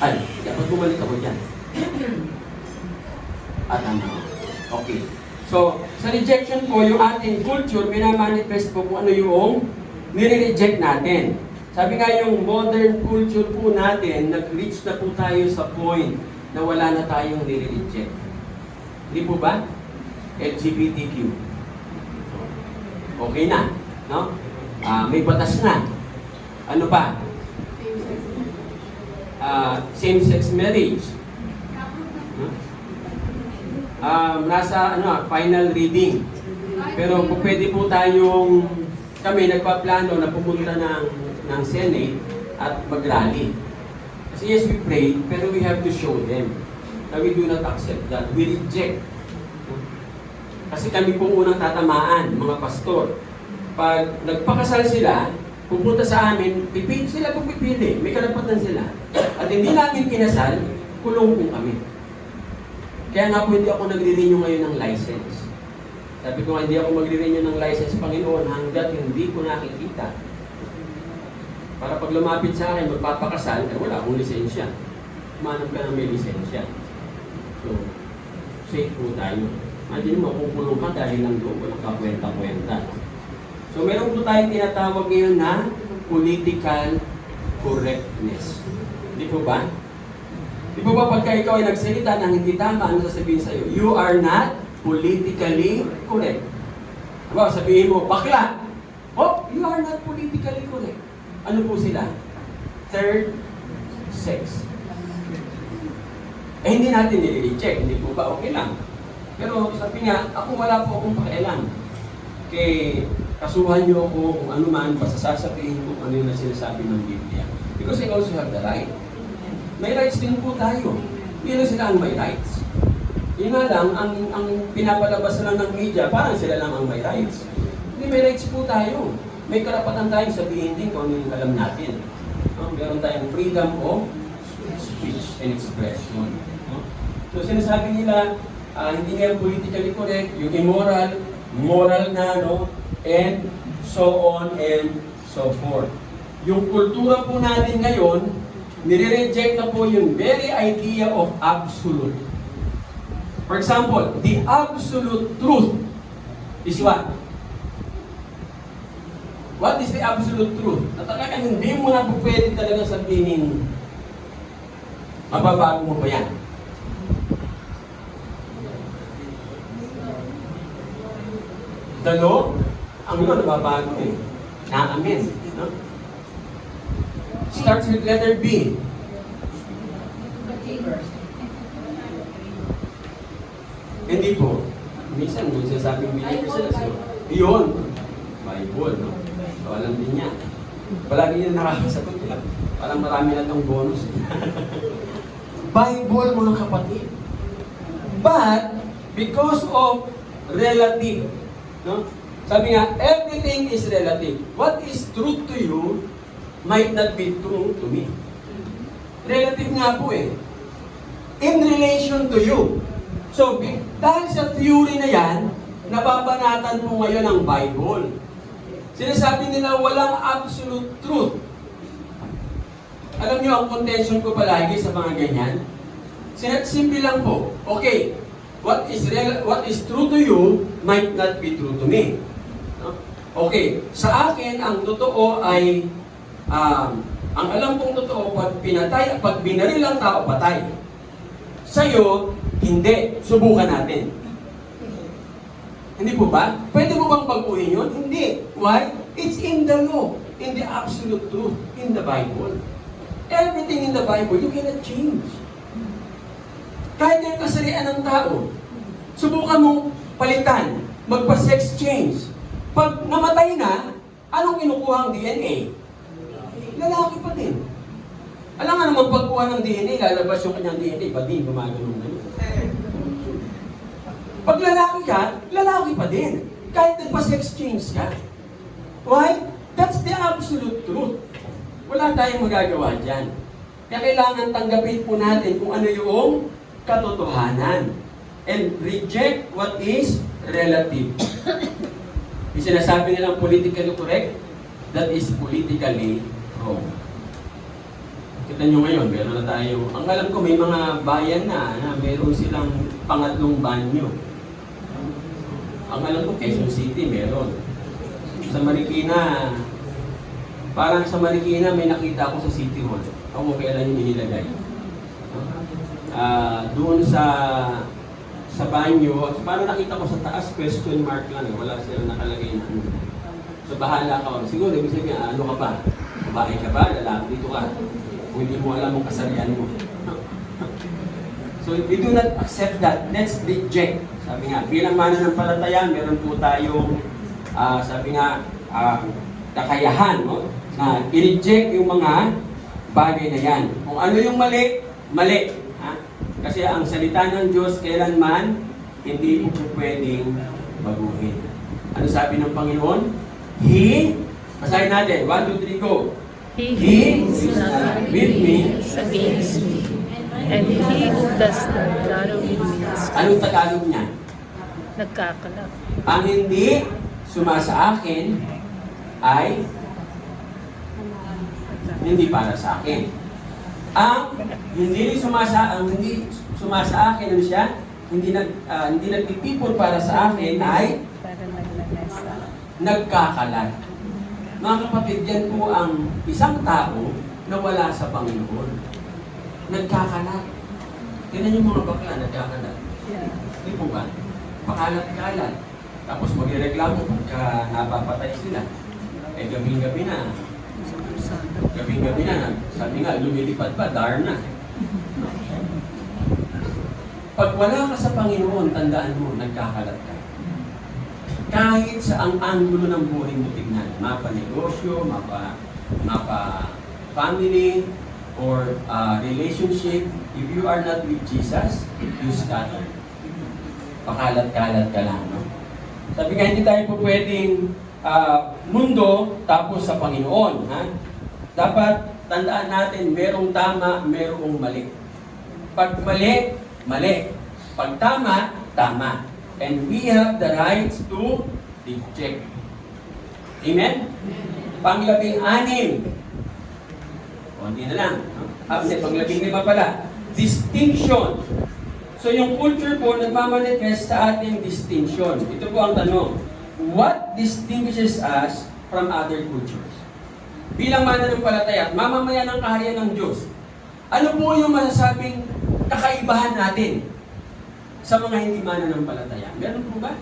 Ay, dapat bumalik ako dyan. Tama. Okay. So, sa rejection po, yung ating culture, minamanifest po kung ano yung nire-reject natin. Sabi nga yung modern culture po natin, nag-reach na po tayo sa point na wala na tayong nire-reject. Hindi po ba? LGBTQ. Okay na, no? May batas na. Ano pa? Same-sex marriage. Nasa final reading. Pero kung pwede po tayong kami nagpaplano na pumunta ng Senate at mag-rally. Kasi yes, we pray, pero we have to show them that we do not accept that. We reject. Kasi kami po unang tatamaan, mga pastor. Pag nagpakasal sila, pupunta sa amin, sila po pipili. May karapatan sila. At hindi namin kinasal, kulong po kami. Kaya nga po hindi ako nagre-renew ngayon ng license. Sabi ko nga, hindi ako magre-renew ng license, Panginoon, hanggat hindi ko nakikita. Para pag lumapit sa akin, magpapakasal, wala akong lisensya. Manap ka ng may lisensya. So, safe po tayo. Imagine mo, mapukulong ka dahil lang doon, walang kakwenta-kwenta. So, meron po tayong tinatawag ngayon na political correctness. Di po ba? Di po ba pagka ikaw ay nagsalita ng hindi tama, ano sasabihin sa'yo? You are not politically correct. Diba, sabihin mo, bakla! Oh, you are not politically correct. Ano po sila? Third sex. Hindi natin nire-reject, hindi po ba okay lang? Pero sabi nga, ako wala po akong pakialam. Kaya kasuhan niyo ako kung ano man, basta sasabihin ko ano yung sinasabi ng Biblia. Because I also have the right. May rights din po tayo. Hindi lang sila ang may rights. Yun nga lang, ang pinapalabas lang ng media, parang sila lang ang may rights. Hindi, may rights po tayo. May karapatan tayong sabihin din kung ano yung alam natin. Meron tayong freedom of speech and expression. So sinasabi nila, hindi nga politically correct, yung immoral, moral na, no? And so on and so forth. Yung kultura po natin ngayon, nire-reject na po yung very idea of absolute. For example, the absolute truth is what? What is the absolute truth? Na talagang hindi mo na po pwede talaga sabihin, mababago mo pa yan. The law, ang law nababago eh. Na-amen. No? Starts with letter B. Hindi po. Minsan, yung sinasabing believers sila. So, yun. Bible, no? So, alam din niya. Palagi niya nakakasagot nila. Parang marami na itong bonus. Bible, mga kapatid. But, because of relative, no? Sabi nga, everything is relative. What is truth to you might not be true to me. Relative nga po eh. In relation to you. So, dahil sa theory na yan, nababanatan po ngayon ang Bible. Sinasabi nila walang absolute truth. Alam niyo ang contention ko palagi sa mga ganyan? Simple lang po. Okay, what is true to you might not be true to me. No? Okay, sa akin ang totoo ay ang alam kong totoo pag binaril ang tao, patay. Sa'yo, hindi. Subukan natin. Hindi po ba? Pwede mo bang baguhin yun? Hindi. Why? It's in the law. In the absolute truth. In the Bible. Everything in the Bible, you cannot change. Kahit yung kasarian ng tao, subukan mong palitan, magpa-sex change. Pag namatay na, anong kinukuha ang DNA? Lalaki pa din. Alam nga naman pagkuha ng DNA, lalabas yung kanyang DNA, ba din gumagano'n na yun. Pag lalaki ka, lalaki pa din. Kahit nagpa-sex change ka. Why? That's the absolute truth. Wala tayong magagawa dyan. Kaya kailangan tanggapin po natin kung ano yung katotohanan. And reject what is relative. Yung sinasabi nilang politically correct, that is politically wrong. Kita nyo ngayon, meron na tayo, ang alam ko may mga bayan na meron silang pangatlong banyo. Ang alam ko, Quezon City meron. Sa Marikina, Parang sa Marikina, may nakita ako sa City Hall. Ako kailan yung inilagay. Doon sa banyo, paano nakita ko sa taas, question mark lang eh. Wala silang nakalagay na ano. So bahala ka. Siguro, ibig sabihin, ano ka ba? Babae ka ba? Lalaki dito ka. Kung hindi mo alam ang kasarian mo. So we do not accept that. Let's reject. Sabi nga, bilang mananampalataya, meron po tayong, sabi nga, kakayahan, no? Na i-reject yung mga bagay na yan. Kung ano yung mali, mali. Ha? Kasi ang salita ng Diyos kailanman hindi po pwedeng baguhin. Ano sabi ng Panginoon? He, basahin natin, 1, 2, 3, go. He is is not with me, against me, and he who does not battle with me is Anong Tagalog niya? nagkakalap. Ang hindi sumasa akin ay hindi para sa akin. Ang hindi sumasa akin, ano siya? Hindi nagtitipon para sa akin ay Para naglalasa. nagkakalat. Mga kapatid, yan po ang isang tao na wala sa Panginoon. Nagkakalat. Tignan yung mga bakla, nagkakalat. Hindi po ba? Pakalat-kalat. Tapos magreklamo pagka napapatay sila. Eh, gabing-gabi na. Gabing-gabi na. Sabi nga, lumilipad pa, dar na. Pag wala ka sa Panginoon, tandaan mo, nagkakalat ka. Kahit sa ang anggulo ng buhay mo tignan, mapa negosyo, mapa family, or relationship, if you are not with Jesus, you scatter. Pakalat-kalat ka lang, no? Sabi nga, hindi tayo po pwedeng mundo tapos sa Panginoon. Ha? Dapat tandaan natin, merong tama, merong mali. Pag mali, mali. Pag tama, tama. And we have the rights to reject. Amen? Pang-16. Hindi na lang. Pang-15 pala. Distinction. So yung culture po, nagmamanifest sa ating distinction. Ito po ang tanong. What distinguishes us from other cultures? Bilang mananampalataya at mamamayan ng kaharian ng Diyos, ano po yung masasabing kakaibahan natin sa mga hindi mananampalataya? Meron po ba?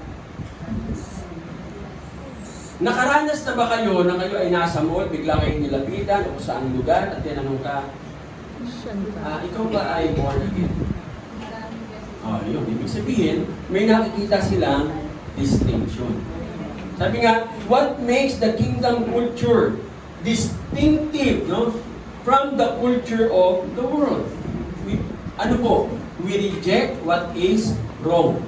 Nakaranas na ba kayo na kayo ay nasa mall, bigla kayong nilapitan o saang lugar at tinanong ka, ikaw ba ay born again? Yun. Ibig sabihin, may nakikita silang distinction. Sabi nga, what makes the kingdom culture distinctive, no, from the culture of the world? We reject what is wrong.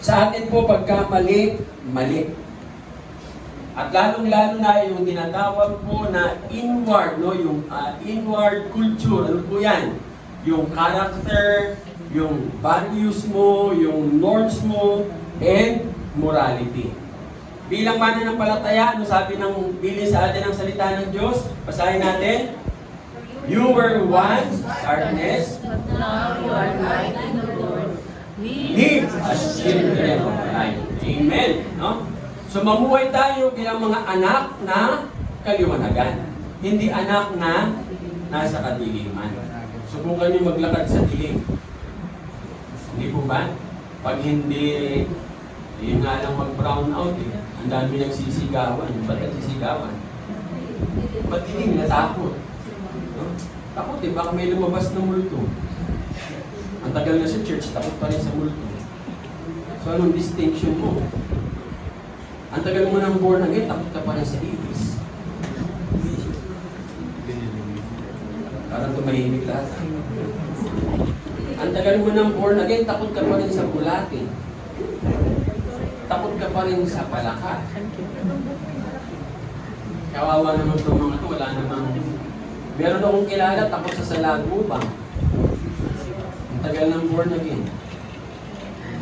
Sa atin po, pagka mali, mali. At lalong-lalo na yung tinatawag po na inward, no, yung inward culture. Ano po yan? Yung character, yung values mo, yung norms mo, and morality. Bilang mananampalataya, ano sabi ng bilin sa atin ng salita ng Diyos? Basahin natin. You were once darkness, But now you are light in the Lord. live as children of light. Amen. No? So mamuhay tayo bilang mga anak na kaliwanagan. Hindi anak na nasa kadiliman. Subukan niyo maglakad sa dilim. Hindi po ba? Pag hindi, yun nga lang mag-brown out eh. Ang dami nagsisigawan. Ba't nagsisigawan? Ba't hindi natakot? No? Takot eh, baka may lumabas na multo. Ang tagal na sa church, takot pa rin sa multo. So anong distinction mo? Ang tagal mo ng born again, takot ka pa rin sa ibis. Parang tumahimik lahat. Ang tagal mo ng born again, takot ka pa rin sa bulate. Takot ka pa rin sa palaka. Kawawa naman itong mga ito, wala namang... Meron akong kilala, takot sa salagubang. Ang tagal ng born again.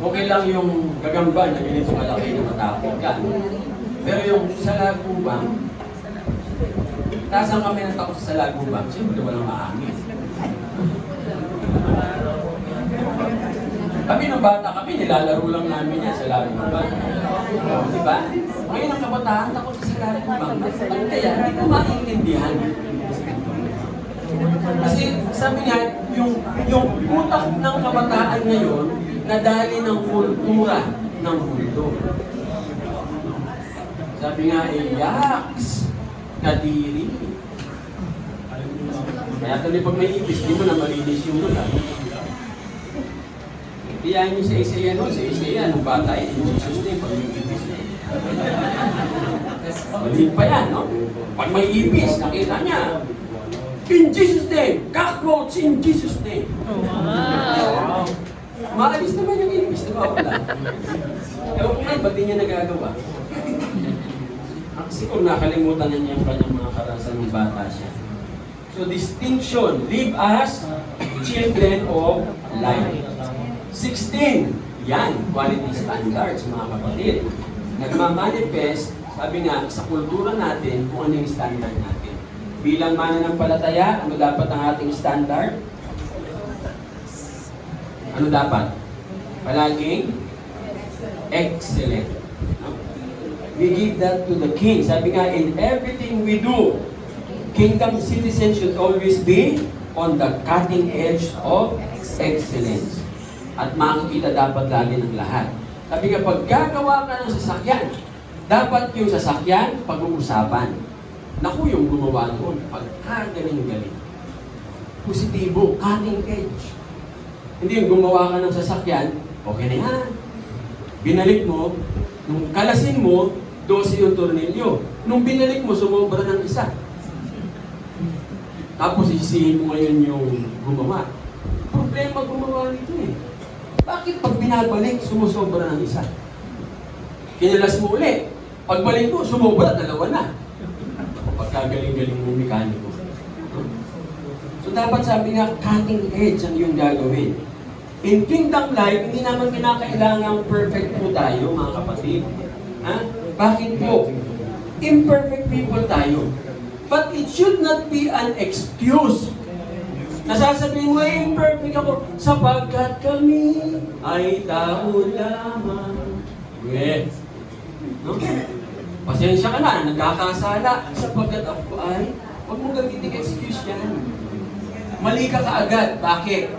Okay lang yung gagamba na ganito malaki na matakot ka. Pero yung salagubang, tasan kami ng takot sa salagubang, siyempre walang maangin. Kami nung bata kami, nilalaro lang namin yan sa lagubang. Di ba? Ngayon ang kabataan, takot sa sinabi ko ba? Kaya hindi ko maintindihan. Kasi sabi nga, yung utak ng kabataan ngayon, nadali ng kultura ng mundo. Sabi nga, yaks, kadiri. Kaya tuloy pag may ibis, di mo na marinis yung lugar. Iyayin niyo sa Isaiah noon, sa Isaiah, nung bata, in Jesus name, pag may ibis. Malig pa yan, no? Pag may ibis, nakita niya, in Jesus name, cockroach in Jesus name. Wow! Maalis naman yung ibis, di ba? Wala. Ewan ko nga, ba't di niya nagagawa? Kasi kung nakalimutan na niya yung kanyang mga karasan ng bata siya. So, distinction, live as children of light. 16, yan, quality standards, mga kapatid. Nagmamanifest, sabi nga, sa kultura natin, kung ano yung standard natin. Bilang mananampalataya, ano dapat ang ating standard? Ano dapat? Palaging excellent. No? We give that to the king. Sabi nga, in everything we do, kingdom citizens should always be on the cutting edge of excellence. At makikita dapat lagi ng lahat. Sabi nga, pag gagawa ka ng sasakyan, dapat yung sasakyan pag-uusapan. Naku, yung gumawa doon, pagkagaling-galing. Positibo, cutting edge. Hindi yung gumawa ka ng sasakyan, okay na yan. Binalik mo, nung kalasin mo, 12 yung tornilyo. Nung binalik mo, sumobra ng isa. Tapos isisihin mo ngayon yung gumawa. Problema gumawa nito eh. Bakit pag binabalik, sumusobra ng isa? Kinalas mo ulit. Pagbalik mo, sumobra, dalawa na. Pagkagaling-galing mo mekaniko. So dapat sabi nga, cutting edge ang yung gagawin. In Kingdom Life, hindi naman kinakailangan perfect po tayo, mga kapatid. Ha? Bakit po? Imperfect people tayo. But it should not be an excuse. Nasasabihin mo, imperfect ako, sapagkat kami ay tao lamang. Yes. No? Pasensya ka na, nagkakasala, sapagkat ako ay, huwag mo gamitin excuse yan. Mali ka kaagad. Bakit?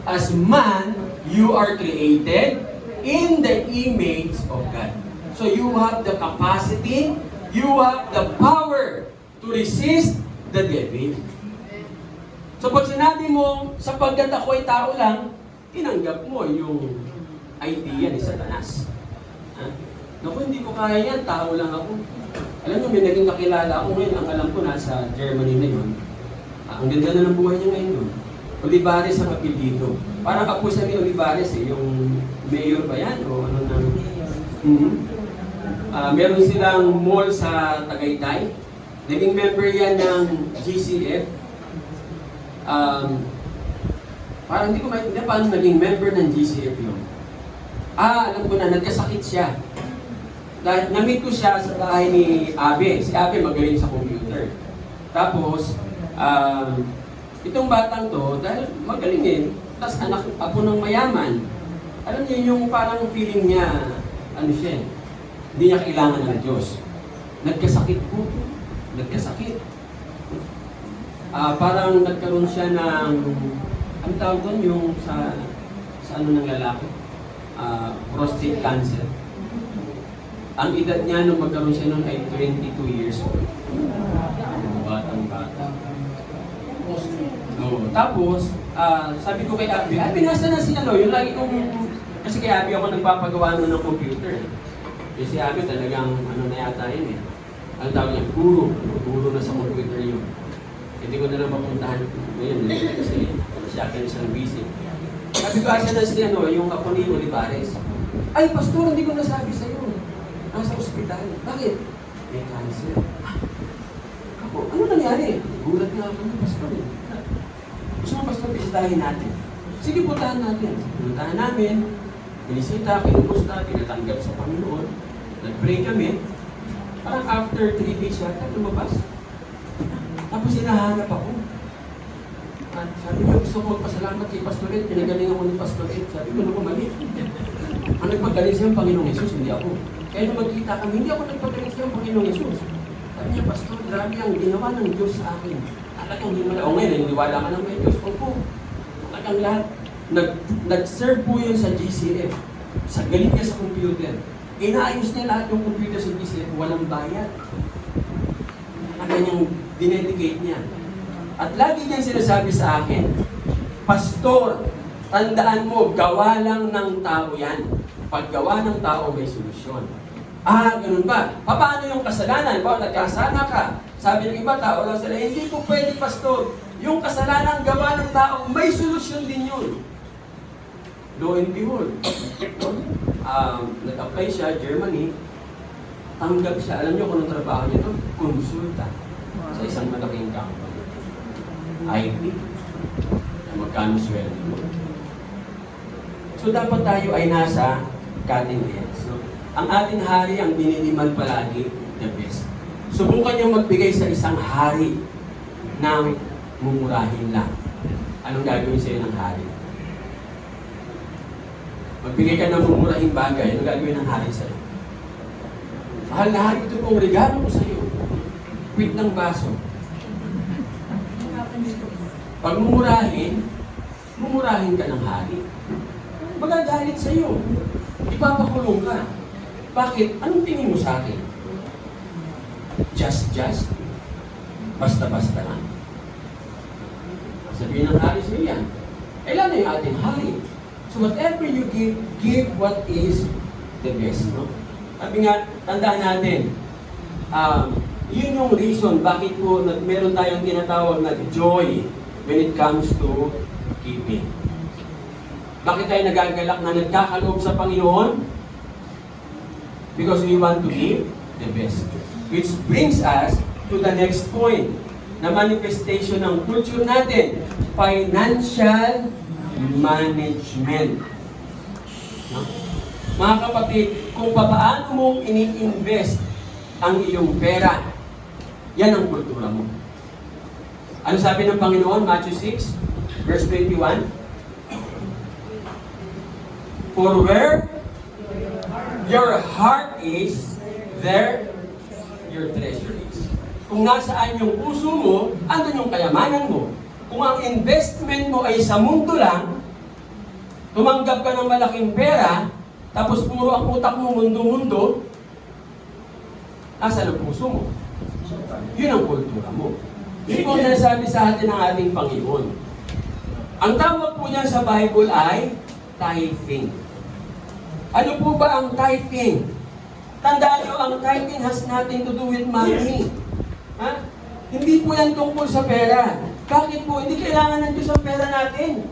As man, you are created in the image of God. So you have the capacity, you have the power to resist the devil. So pag sinabi mo, sapagkat ako ay tao lang, tinanggap mo yung idea ni Satanas. Ha? Naku, hindi ko kaya yan, tao lang ako. Alam niyo, may naging kakilala ako ngayon, ang alam ko nasa Germany na yun. Ang ganda na ng buhay niya ngayon yun. Olivares ang apelyido. Parang kapusa ni Olivares eh, yung mayor ba yan? O ano na? Meron silang mall sa Tagaytay. Naging member yan ng GCF. Parang hindi ko maintindihan paano naging member ng GCF yun. Alam ko na, nagkasakit siya. Dahil na-meet ko siya sa bahay ni Abe. Si Abe magaling sa computer. Tapos, itong batang to, dahil magaling eh, tapos anak, apo ng mayaman. Alam niyo yung parang feeling niya, ano siya, hindi niya kailangan ng Diyos. Nagkasakit po. Nagkasakit. Parang nagkaroon siya ng, ang tawag doon yung sa ano ng lalaki? Prostate cancer. Ang edad niya nung magkaroon siya noon ay 22 years old. Batang-bata. No. Tapos, sabi ko kay Abby, nasa na si ano, yung lagi kong, kasi kay Abby ako nagpapagawa nun ng computer. Eh si Abby talagang, ano na yata yun eh. Ang tawag niya, guro na sa computer yun. Hindi ko na lang mapuntahan ngayon kasi siya kayo isang busy. Sabi ko, asa na si ano, yung apo ni Olivares. Ay, pastor, hindi ko nasabi sa'yo. Nasa ospital. Bakit? May cancer. Ako, ano nangyari? Gulat nga ako ng pastor. Gusto mo pastor, bisitahin natin. Sige, puntahan natin. Puntahan namin. Binisita, kinumusta, tinatanggap sa Panginoon. Nag-pray kami. Parang after 3 days yata, lumabas. Tapos hinahanap ako. At sabi ko, gusto ko magpasalamat kay Pastoret. Pinagaling ako ni Pastoret. Sabi ko, ano ko mali? Ang nagpagaling siya ang Panginoong Jesus, hindi ako. Kaya nung magkita kami, hindi ako nagpagalit kay Panginoong Yesus. Sabi niya, Pastor, grabe ang ginawa ng Diyos sa akin. Talagang himala. O ngayon, naniniwala ka ng may Diyos. Opo. Talagang lahat. Nag-serve po yun sa GCF. Sa galing niya sa computer. Inaayos niya lahat yung computer sa GCF. Walang bayad. Ang kanyang dinedicate niya. At lagi niyang sinasabi sa akin, Pastor, tandaan mo, gawa lang ng tao yan. Pag gawa ng tao, may solusyon. Ganun ba? Paano yung kasalanan? Nagkasala ka. Sabi ng iba, tao lang sila. Hindi po pwede, Pastor. Yung kasalanan gawa ng tao, may solusyon din yun. Lo and behold. Nag-apply siya, Germany. Tanggap siya. Alam niyo kung anong trabaho niya doon? Konsulta. Sa isang malaking company. IT. Magkano sweldo. So dapat tayo ay nasa cutting edge. No? Ang ating hari ang dinidemand palagi, the best. Subukan niyong magbigay sa isang hari ng mumurahin lang. Anong gagawin sa'yo ng hari? Magbigay ka ng mumurahing bagay, anong gagawin ng hari sa'yo? Mahal na hari, ito pong regalo ko sa'yo. Quit ng baso. Pag mumurahin ka ng hari. Magagalit sa'yo. Ipapakulong ka. Bakit? Anong tingin mo sa akin? Just? Basta-basta lang. Sabihin ng hari sa'yo yan. Kailan na yung ating hari? So whatever you give what is the best. No? Sabi nga, tandaan natin, yun yung reason bakit po meron tayong tinatawag na joy when it comes to giving. Bakit tayo nagagalak na nagkakaloob sa Panginoon? Because we want to give the best. Which brings us to the next point na manifestation ng culture natin, financial management. No? Mga kapatid, kung paano mo ini-invest ang iyong pera, yan ang kultura mo. Ano sabi ng Panginoon? Matthew 6, verse 21. For where your heart is, there your treasure is. Kung nasaan yung puso mo, andun yung kayamanan mo. Kung ang investment mo ay sa mundo lang, tumanggap ka ng malaking pera, tapos puro ang utak mo mundo-mundo, nasaan ang puso mo? Yun ang kultura mo. Yun po sinasabi sa atin ng ating Panginoon. Ang tawag po niya sa Bible ay tithing. Ano po ba ang tithing? Tandaan nyo, ang tithing has nothing to do with money. Ha? Hindi po yan tungkol sa pera. Bakit po? Hindi kailangan ng Diyos ang pera natin.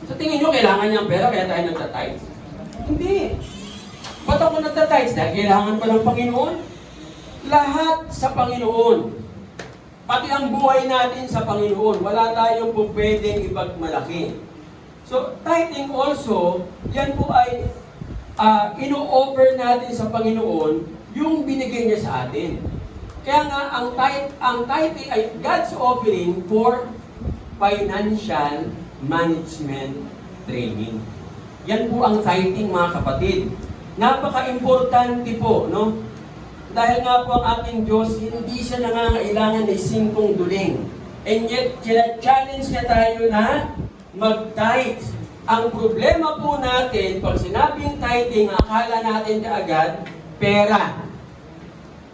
Sa tingin nyo, kailangan niya ang pera kaya tayo nagtatithe? Hindi. Ba't ako nagtatithe? Dahil kailangan pa ng Panginoon? Lahat sa Panginoon. Pati ang buhay natin sa Panginoon. Wala tayong po pwedeng ipagmalaki. So, tithing also, yan po ay ino-offer natin sa Panginoon yung binigay niya sa atin. Kaya nga, ang tithing ay God's offering for financial management training. Yan po ang tithing, mga kapatid. Napaka-importante po, no? Dahil nga po ang ating Diyos, hindi siya nangangailangan ng 5 duling. And yet, challenge niya tayo na mag-tithe. Ang problema po natin, pag sinabing tithing, akala natin kaagad, pera.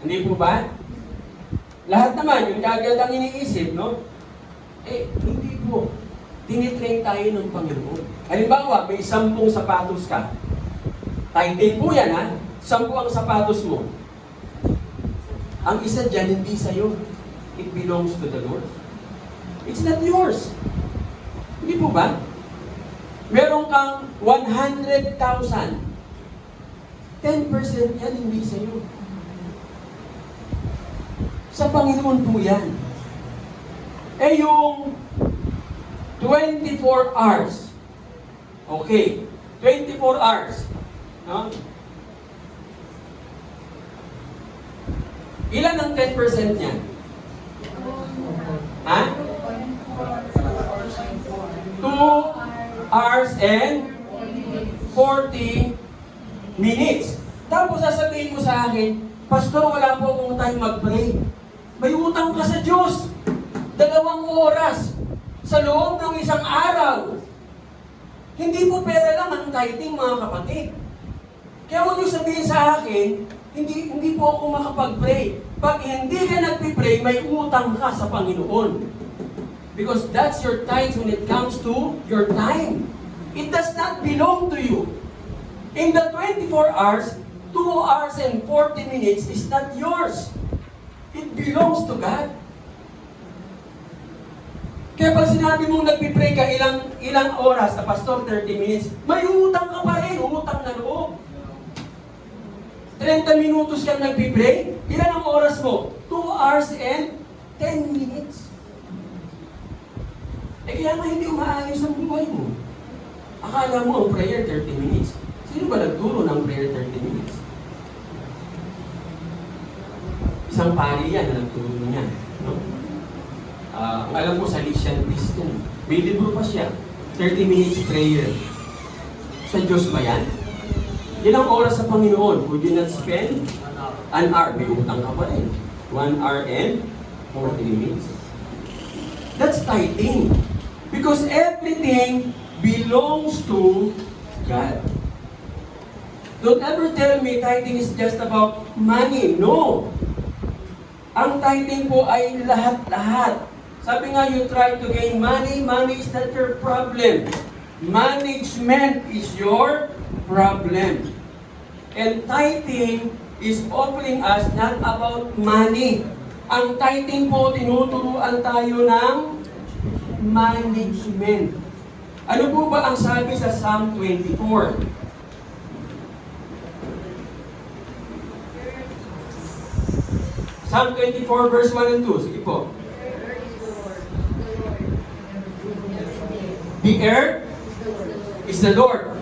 Hindi po ba? Lahat naman, yung kaagad ang iniisip, no? Hindi po. Tinitrain tayo ng Panginoon. Halimbawa, may 10 sapatos ka. Tithing po yan, ha? 10 ang sapatos mo. Ang isa dyan, hindi sa'yo. It belongs to the Lord. It's not yours. Hindi po ba? Meron kang 100,000. 10% yan, hindi sa'yo. Sa Panginoon po yan. Yung 24 hours. Okay. 24 hours. No? Ilan ang 10% niyan? Ha? 2 hours and 40 minutes. Tapos sasabihin mo sa akin, Pastor, wala po akong time mag-pray. May utang ka sa Diyos. 2 oras sa loob ng isang araw. Hindi po pera lang ang tithing, mga kapatid. Kaya huwag niyo sabihin sa akin, hindi po ako makapag-pray. Pag hindi ka nagpipray, may utang ka sa Panginoon. Because that's your tithe when it comes to your time. It does not belong to you. In the 24 hours, 2 hours and 40 minutes is not yours. It belongs to God. Kaya pag sinabi mong nagpipray ka ilang oras, Pastor, 30 minutes, may utang ka pa rin, utang na loob. 30 minutos kang nagpipray, ilan ang oras mo? 2 hours and 10 minutes. Kaya nga hindi umaayos ang buhay mo. Akala mo ang prayer 30 minutes. Sino ba nagturo ng prayer 30 minutes? Isang pari yan na nagturo niya. No? Alam ko, Salesian Christian. May libro pa siya. 30 minutes prayer. Sa Diyos ba yan? Ilang oras sa Panginoon? Would you not spend an hour? May utang ka pa rin. 1 hour and 40 minutes. That's tithing. Because everything belongs to God. Don't ever tell me tithing is just about money. No. Ang tithing po ay lahat-lahat. Sabi nga, you try to gain money, money is not your problem. Management is your problem. And tithing is offering us not about money. Ang tithing po, tinuturuan tayo ng management. Ano po ba ang sabi sa Psalm 24? Psalm 24 verse 1 and 2. Sige po. The earth is the Lord,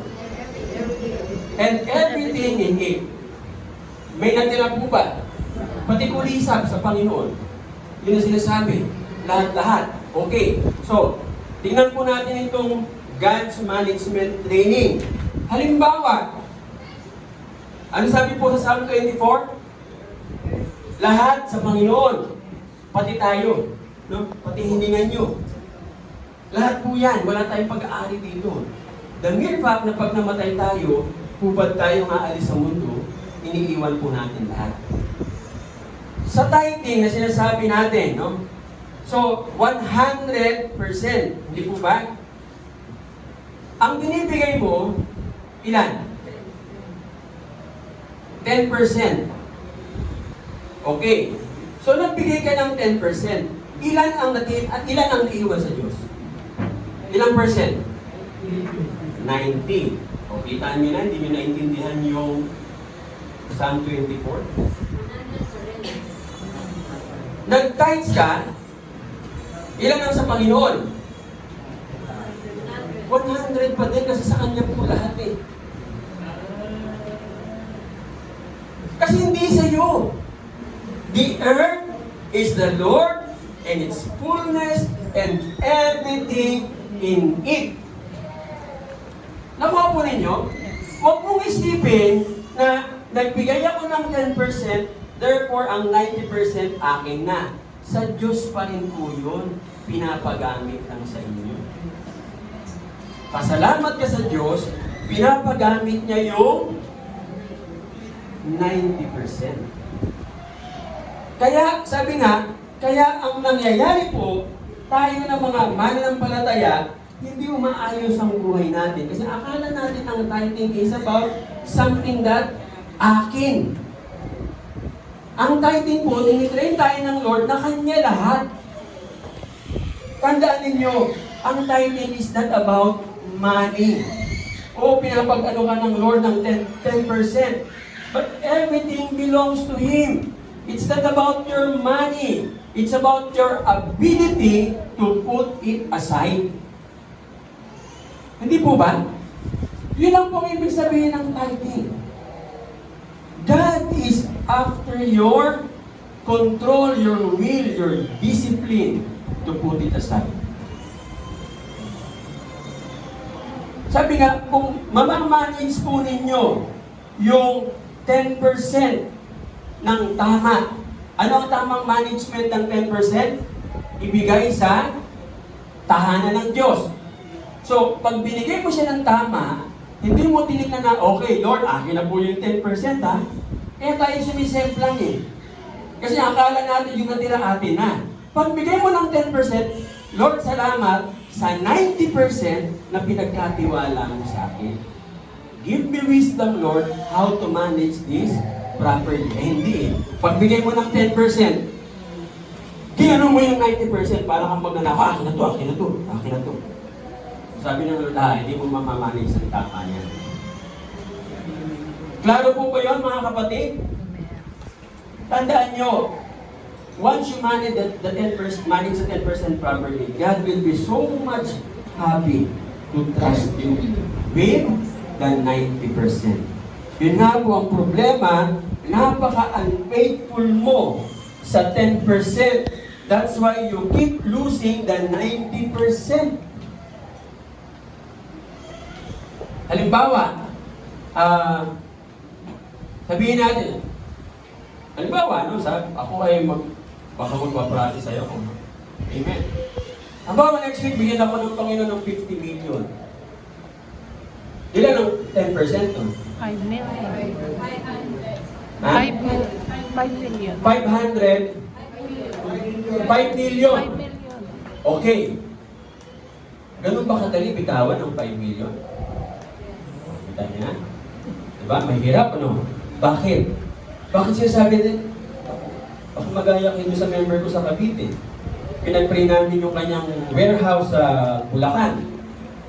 and everything in it. May natira po ba? Pati kulisap sa Panginoon. Yun ang sinasabi. Lahat-lahat. Okay. So, tingnan po natin itong God's Management Training. Halimbawa, ano sabi po sa Psalm 24? Lahat sa Panginoon. Pati tayo. No? Pati hiningan nyo. Lahat po yan. Wala tayong pag-aari dito. The mere fact na pag namatay tayo, hubad tayo aalis sa mundo, iniiwan po natin lahat. Sa tithing na sinasabi natin, no? So, 100%. Hindi po ba? Ang binibigay mo, ilan? 10%. Okay. So, nagbigay ka ng 10%. Ilan ang naiiwan sa Diyos? Ilang percent? 90. O, kita nyo na, hindi nyo naintindihan yung Psalm 24. Nag-tithes ka, ilan ang sa Panginoon? 100 pa din kasi sa Kanya po lahat eh. Kasi hindi sa iyo. The earth is the Lord and its fullness and everything in it. Nakuha po ninyo? Huwag mong isipin na nagbigay ako ng 10%, therefore ang 90% akin na. Sa Diyos pa rin po yun. Pinapagamit lang sa inyo. Pasalamat ka sa Diyos, pinapagamit niya yung 90%. Kaya, sabi nga, kaya ang nangyayari po, tayo ng mga mananampalataya, hindi umaayos ang buhay natin. Kasi akala natin ang tithing is about something that akin. Ang tithing po, tinitrain tayo ng Lord na Kanya lahat. Tandaan ninyo, ang tithing is not about money. O pinapag-ano ka ng Lord ng 10%. But everything belongs to Him. It's not about your money. It's about your ability to put it aside. Hindi po ba? Yun ang pong ibig sabihin ng tithing. God is after your control, your will, your discipline to put it aside. Sabi nga, kung mamamanage po ninyo yung 10% ng tama. Ano ang tamang management ng 10%? Ibigay sa tahanan ng Diyos. So, pag binigay mo siya ng tama, hindi mo tinignan na, okay, Lord, akin na po yung 10% ha. Kaya tayo sumisemplang eh. Kasi akala natin yung natira atin na. Pag bigay mo ng 10%, Lord, salamat sa 90% na pinagkatiwala mo sa akin. Give me wisdom, Lord, how to manage this properly. Eh, hindi eh. Pag bigay mo ng 10%, ginano mo yung 90% para kang magnanaka, akin na to, akin na to, akin na to. Sabi ng Lord, hindi mo mamamanage ang tama yan. Klaro po ba yun, mga kapatid? Tandaan nyo, once you manage the 10%, manage the 10% properly, God will be so much happy to trust you with the 90%. Yun nga po ang problema, napaka-unfaithful mo sa 10%. That's why you keep losing the 90%. Halimbawa, sabihin natin, halimbawa, no, ako ay baka magpaprati sa'yo ako. Amen. Halimbawa, next week, bigyan ako ng Panginoon ng 50 million. Ilan ang 10%? No? 5 million. Ha? 5 million. 500? 5 million. 5 million. Okay. Ganun ba kadali bitawan ng 5 million? Kita niya? Diba? Mahirap, ano? Bakit? Bakit sinasabi din? Ako magaya kayo sa member ko sa Cavite. Pinag-pray namin yung kanyang warehouse sa Bulacan.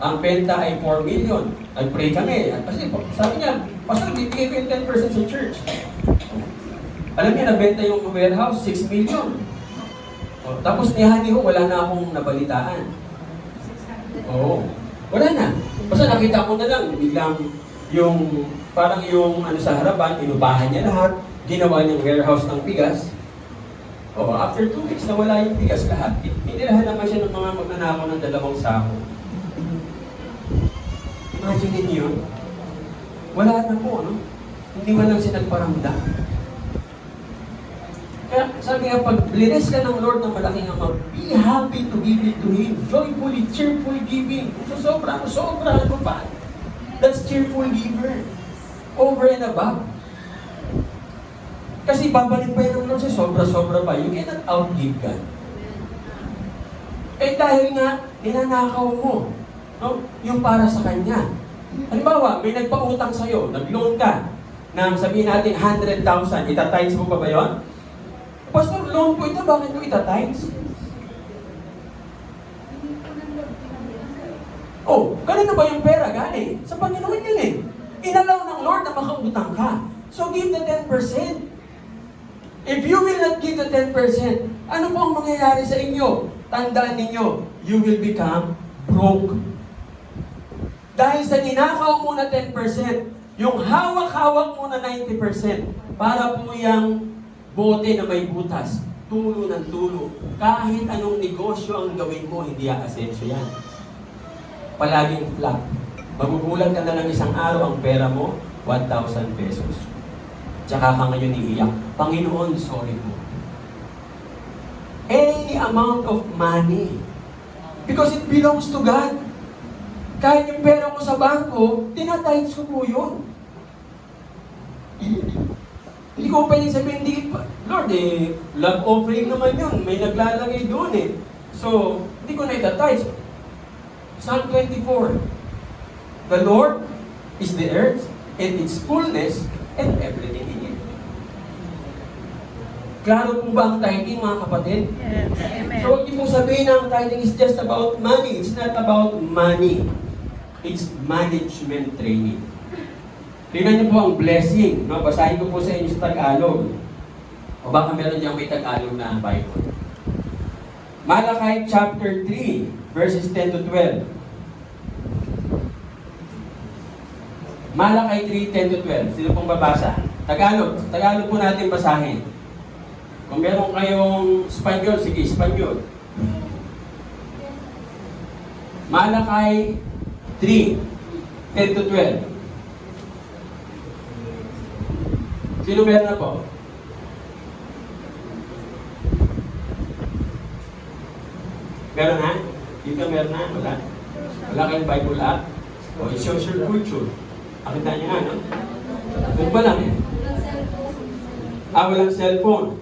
Ang benta ay 4 million. Nag-pray kami. Kasi sabi niya, Pastor, bibigay ko yung 10% sa church. Alam niya, nabenta yung warehouse, 6 million. O, tapos ni Honey ho, wala na akong nabalitaan. Oo. Wala na. Basta nakita ko na lang, biglang yung, parang yung ano sa harapan, inubahan niya lahat, ginawa niyang warehouse ng bigas. O, after 2 weeks, nawala yung bigas lahat. Pinirahan naman siya ng mga magnanakaw ng 2 sako. Imagine niyo, wala na po, no? Hindi man lang siya nagparamdam. Kaya sabi nga, pag bless ka ng Lord ng malaking amount, be happy to give it to Him. Joyfully, cheerfully giving. So sobra ano pa. That's cheerful giver. Over and above. Kasi babalik pa yun ng Lord sa sobra-sobra pa. You cannot outgive God. Eh dahil nga, ninanakaw mo. No? Yung para sa Kanya. Halimbawa, may nagpautang sa'yo, nag-loan ka, na sabihin natin 100,000, itatimes mo pa ba yun? Pastor, loan po ito, bakit mo itatimes? Oh, kanino ba yung pera galing? Sa Panginoon yun eh. Inalaw ng Lord na makautang ka. So give the 10%. If you will not give the 10%, ano po ang mangyayari sa inyo? Tandaan ninyo, you will become broke. Dahil sa ninakaw mo na 10%, yung hawak-hawak mo na 90%, para po yung bote na may butas, tulo ng tulo. Kahit anong negosyo ang gawin mo, hindi aasenso yan. Palaging flat. Magugulang ka na lang isang araw, ang pera mo, 1,000 pesos. Tsaka ka ngayon iiyak, Panginoon, sorry po. Any amount of money. Because it belongs to God. Kahit yung pera ko sa bangko, tinatimes ko po yun. Hindi ko pwede sabihin, hindi pa. Lord, love offering naman yun. May naglalagay doon eh. So, hindi ko na itatimes. Psalm 24. The Lord is the earth and its fullness and everything in it. Klaro po ba ang tithing, mga kapatid? Yes. Amen. So, huwag niyo pong sabihin na ang tithing is just about money. It's not about money. It's management training. Tingnan niyo po ang blessing. No? Basahin ko po sa inyo sa Tagalog. O baka meron diyang may Tagalog na Bible. Malachi chapter 3, verses 10 to 12. Malachi 3, 10 to 12. Sino pong babasa? Tagalog. Tagalog po natin basahin. Kung meron kayong Espanyol, sige, Espanyol. Malachi 3, 10 to 12. Sino meron na po? Meron na? Dito meron na? Wala? Wala kayong Bible app? O, social culture. Nakita niyo nga, no? Doon pa lang eh. Walang cellphone.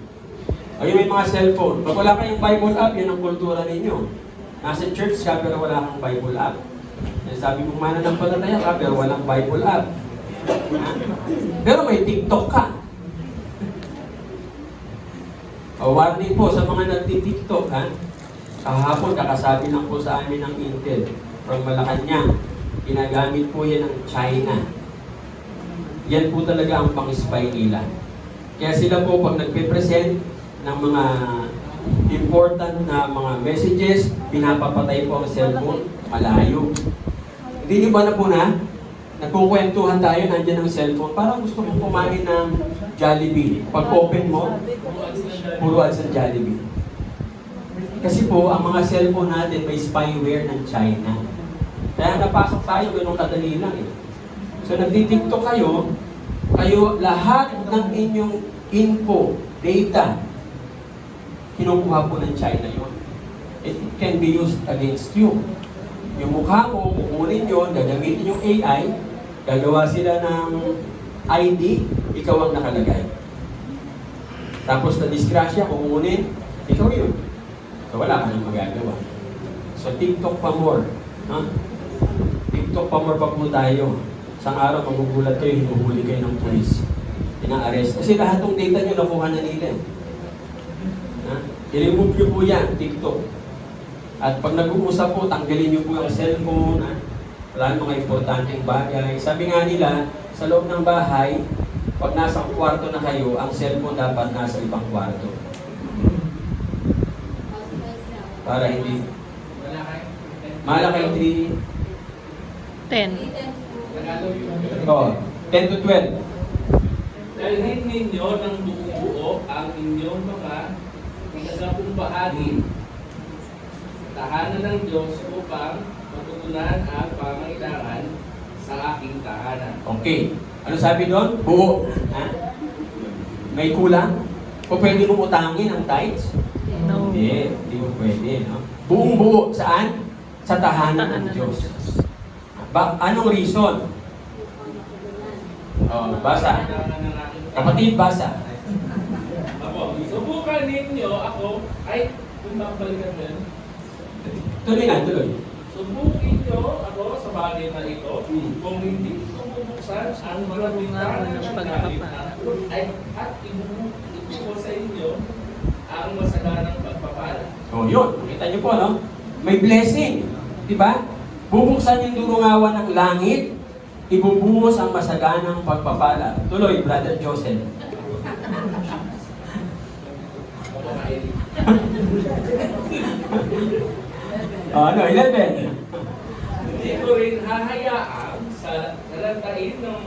O, yung may mga cellphone. Pag wala kayong Bible app, yan ang kultura ninyo. Nasa church ka, pero wala kang Bible app. Sabi mong mananampalataya ka, pero walang Bible app. Ha? Pero may TikTok ka. O, warning po sa mga nagti-TikTok, ha? Kahapon, kakasabi lang po sa amin ng Intel from Malacanang. Ginagamit po yan ng China. Yan po talaga ang pang-spy nila. Kaya sila po pag nagpe-present ng mga important na mga messages, pinapapatay po ang cellphone, malayo. Hindi niyo ba na po na? Nagkukwentuhan tayo, nandiyan ang cellphone. Parang gusto kong kumain ng Jollibee. Pag open mo, puro ads ng Jollibee. Kasi po, ang mga cellphone natin may spyware ng China. Kaya napasok tayo, ganun kadali lang eh. So nagtitiktok kayo, lahat ng inyong info, data, kinukuha po ng China yon. It can be used against you. Yung mukha mo, kukunin yun, gagamitin yung AI, gagawa sila ng ID, ikaw ang nakalagay. Tapos na disgrasya, kukunin, ikaw yun. So wala ka nang magagawa. So TikTok pa more. Huh? TikTok pa more pa po tayo. Isang araw magugulat kayo, hinuhuli kayo ng pulis. Ina-arrest. Kasi lahat ng data nyo nakuha na nila. I-remove nyo po yan, TikTok. At pag nag-uusap po, tanggalin nyo po yung cellphone. Wala mga importanteng bagay. Sabi nga nila, sa loob ng bahay, pag nasa kwarto na kayo, ang cellphone dapat nasa ibang kwarto. Para hindi. Mahal kayo 3? 10. Oh, 10 to 12. Dalhin ninyo ng buo ang inyong mga ikasapong bahagi. Tahanan ng Diyos upang matutunan ang pangailangan sa aking tahanan. Okay. Ano sabi doon? Buo. Ha? May kulang? O pwede mong utangin ang tithes? No. Hindi mo pwede. No? Buong buo. Saan? Sa tahanan ng Diyos. Anong reason? Oh, basa. Kapatid, basa. Ako, subukan ninyo ako, ay, kung babalikan mo yan, Tuloy na, tuloy. subukin nyo ako sa bagay na ito, kung hindi ko bubuksan ang mga bintana ng pagpapala, at ibubuko sa inyo ang masaganang pagpapala. Oh, yun. Kita niyo po, no? May blessing. Di ba? Bubuksan yung durungawan ng langit, ibubuhos ang masaganang pagpapala. Tuloy, Brother Joseph. Ano, 11. Hindi ko rin hahayaan sa nalantain ng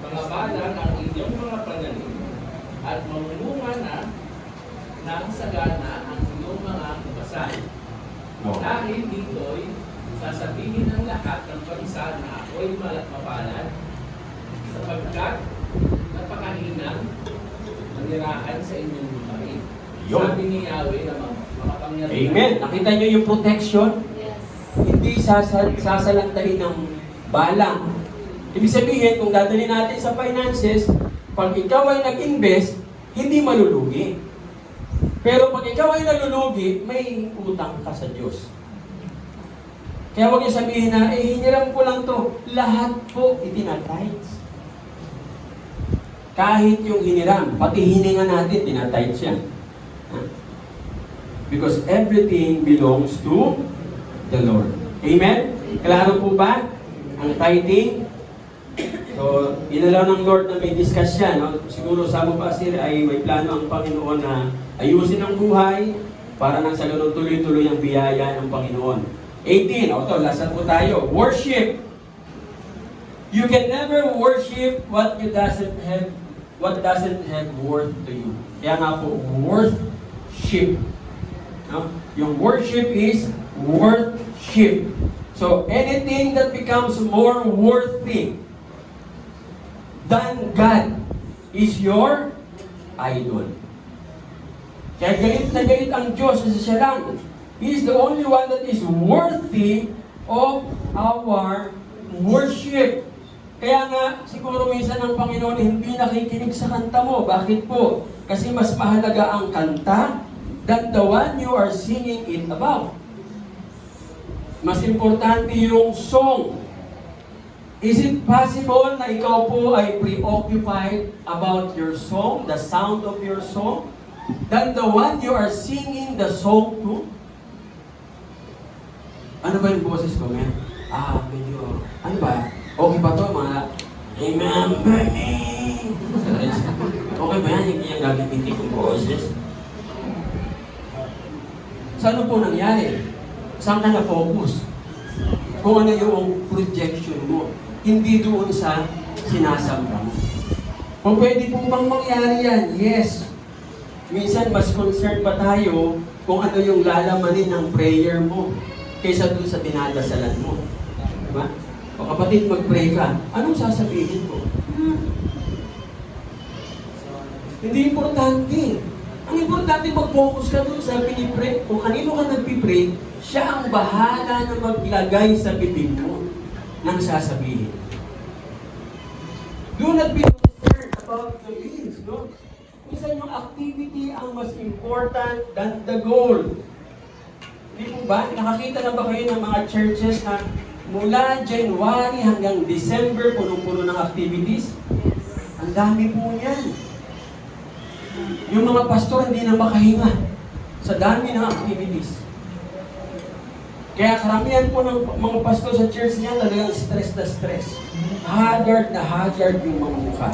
mga balang ang inyong mga pananim at mamununga na ng sagana ang inyong mga kabasan. Dahil dito'y sasabihin ng lahat ng bansa na ako'y mapalad sapagkat napakahinang nanirahan sa inyong lupain. Sabi ni Yahweh na mga pangyarihan. Amen. Nakita niyo yung protection? Yes. Hindi sasalantarin ng balang. Ibig sabihin, kung dadalhin natin sa finances, pag ikaw ay nag-invest, hindi malulugi. Pero pag ikaw ay nalulugi, may utang ka sa Diyos. Kaya huwag niyo sabihin na, hiniram ko lang to. Lahat po itinatides. Kahit yung hiniram, pati hininga natin, tinatides yan. Because everything belongs to the Lord. Amen? Klaro po ba? Ang tithing? So, inalaw ng Lord na may discuss yan. No? Siguro sa mo pasir ay may plano ang Panginoon na ayusin ang buhay para nang sa ganun tuloy-tuloy ang biyaya ng Panginoon. 18. O to, lasan po tayo. Worship. You can never worship what doesn't have worth to you. Kaya nga po, worship. No? Yung worship is worship. So, anything that becomes more worthy than God is your idol. Kaya galit na galit ang Diyos kasi siya lang. He is the only one that is worthy of our worship. Kaya nga, siguro minsan ang Panginoon hindi nakikinig sa kanta mo. Bakit po? Kasi mas mahalaga ang kanta than the one you are singing it about. Mas importante yung song. Is it possible na ikaw po ay preoccupied about your song, the sound of your song, than the one you are singing the song to? Ano ba yung boses ko, man? Medyo, ano ba? Okay ba to, mga, remember me? Okay ba yan, yung gagamitin kong boses? Saan po nangyari? Saan ka na-focus? Kung ano yung projection mo, hindi doon sa sinasamba mo. Kung pwede po bang mangyari yan? Yes. Minsan, mas concerned pa tayo kung ano yung lalamanin ng prayer mo kaysa doon sa dinadasalan mo. Diba? O kapatid, mag-pray ka, anong sasabihin mo? Hindi importante. Ang importante, mag-focus ka doon sa pinipray. Kung kanino ka nagpipray, siya ang bahala na maglagay sa bibig mo ng sasabihin. Do not be concerned about the means, no? Minsan yung activity ang mas important than the goal. Hindi po ba? Nakakita na ba kayo ng mga churches na mula January hanggang December, punong-puno ng activities? Ang dami po niyan. Yung mga pastor hindi na makahinga sa dami ng activities. Kaya karamihan po ng mga pastor sa church niya talagang stress na stress. Haggard na haggard yung mga mukha.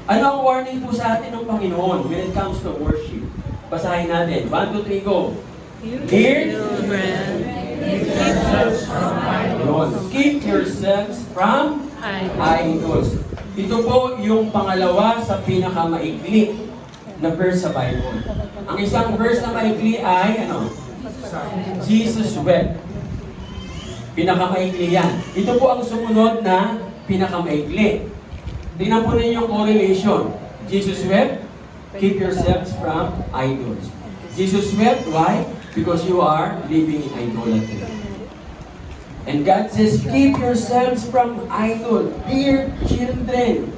Ano ang warning po sa atin ng Panginoon when it comes to worship? Basahin natin. 1, 2, 3, go. Dear Children, keep yourselves from idols. Ito po yung pangalawa sa pinakamaikli na verse sa Bible. Ang isang verse na maikli ay, Jesus wept. Pinakamaikli yan. Ito po ang sumunod na pinakamaikli. Tingnan po ninyo yung correlation. Jesus wept, keep yourselves from idols. Jesus wept, why? Because you are living in idolatry. And God says, keep yourselves from idol, dear children.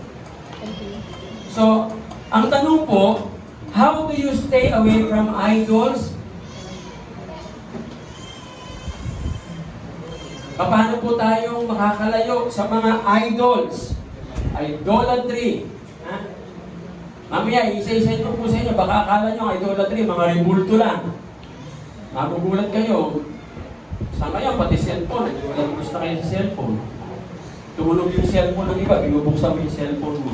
So, ang tanong po, how do you stay away from idols? Paano po tayong makakalayo sa mga idols? Idolatry. Ha? Mamaya, isa-isa ito po sa inyo, baka akala nyo idolatry, mga rebulto lang. Magugulat kayo. Sa ngayon, pati cellphone, gusto kayo sa cellphone. Tumunog yung cellphone ng iba, binubuksan mo yung cellphone mo.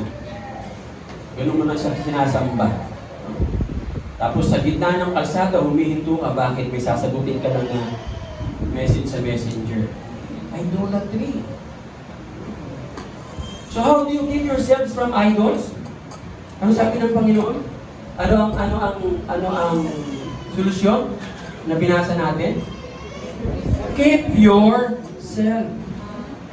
Ganun mo na siya sinasamba. Tapos sa gitna ng kalsada, humihinto ka, bakit may sasagutin ka ng message sa messenger? Idolatry. So how do you keep yourselves from idols? Ano sabi ng Panginoon? Ano ang solusyon na binasa natin? Keep yourself.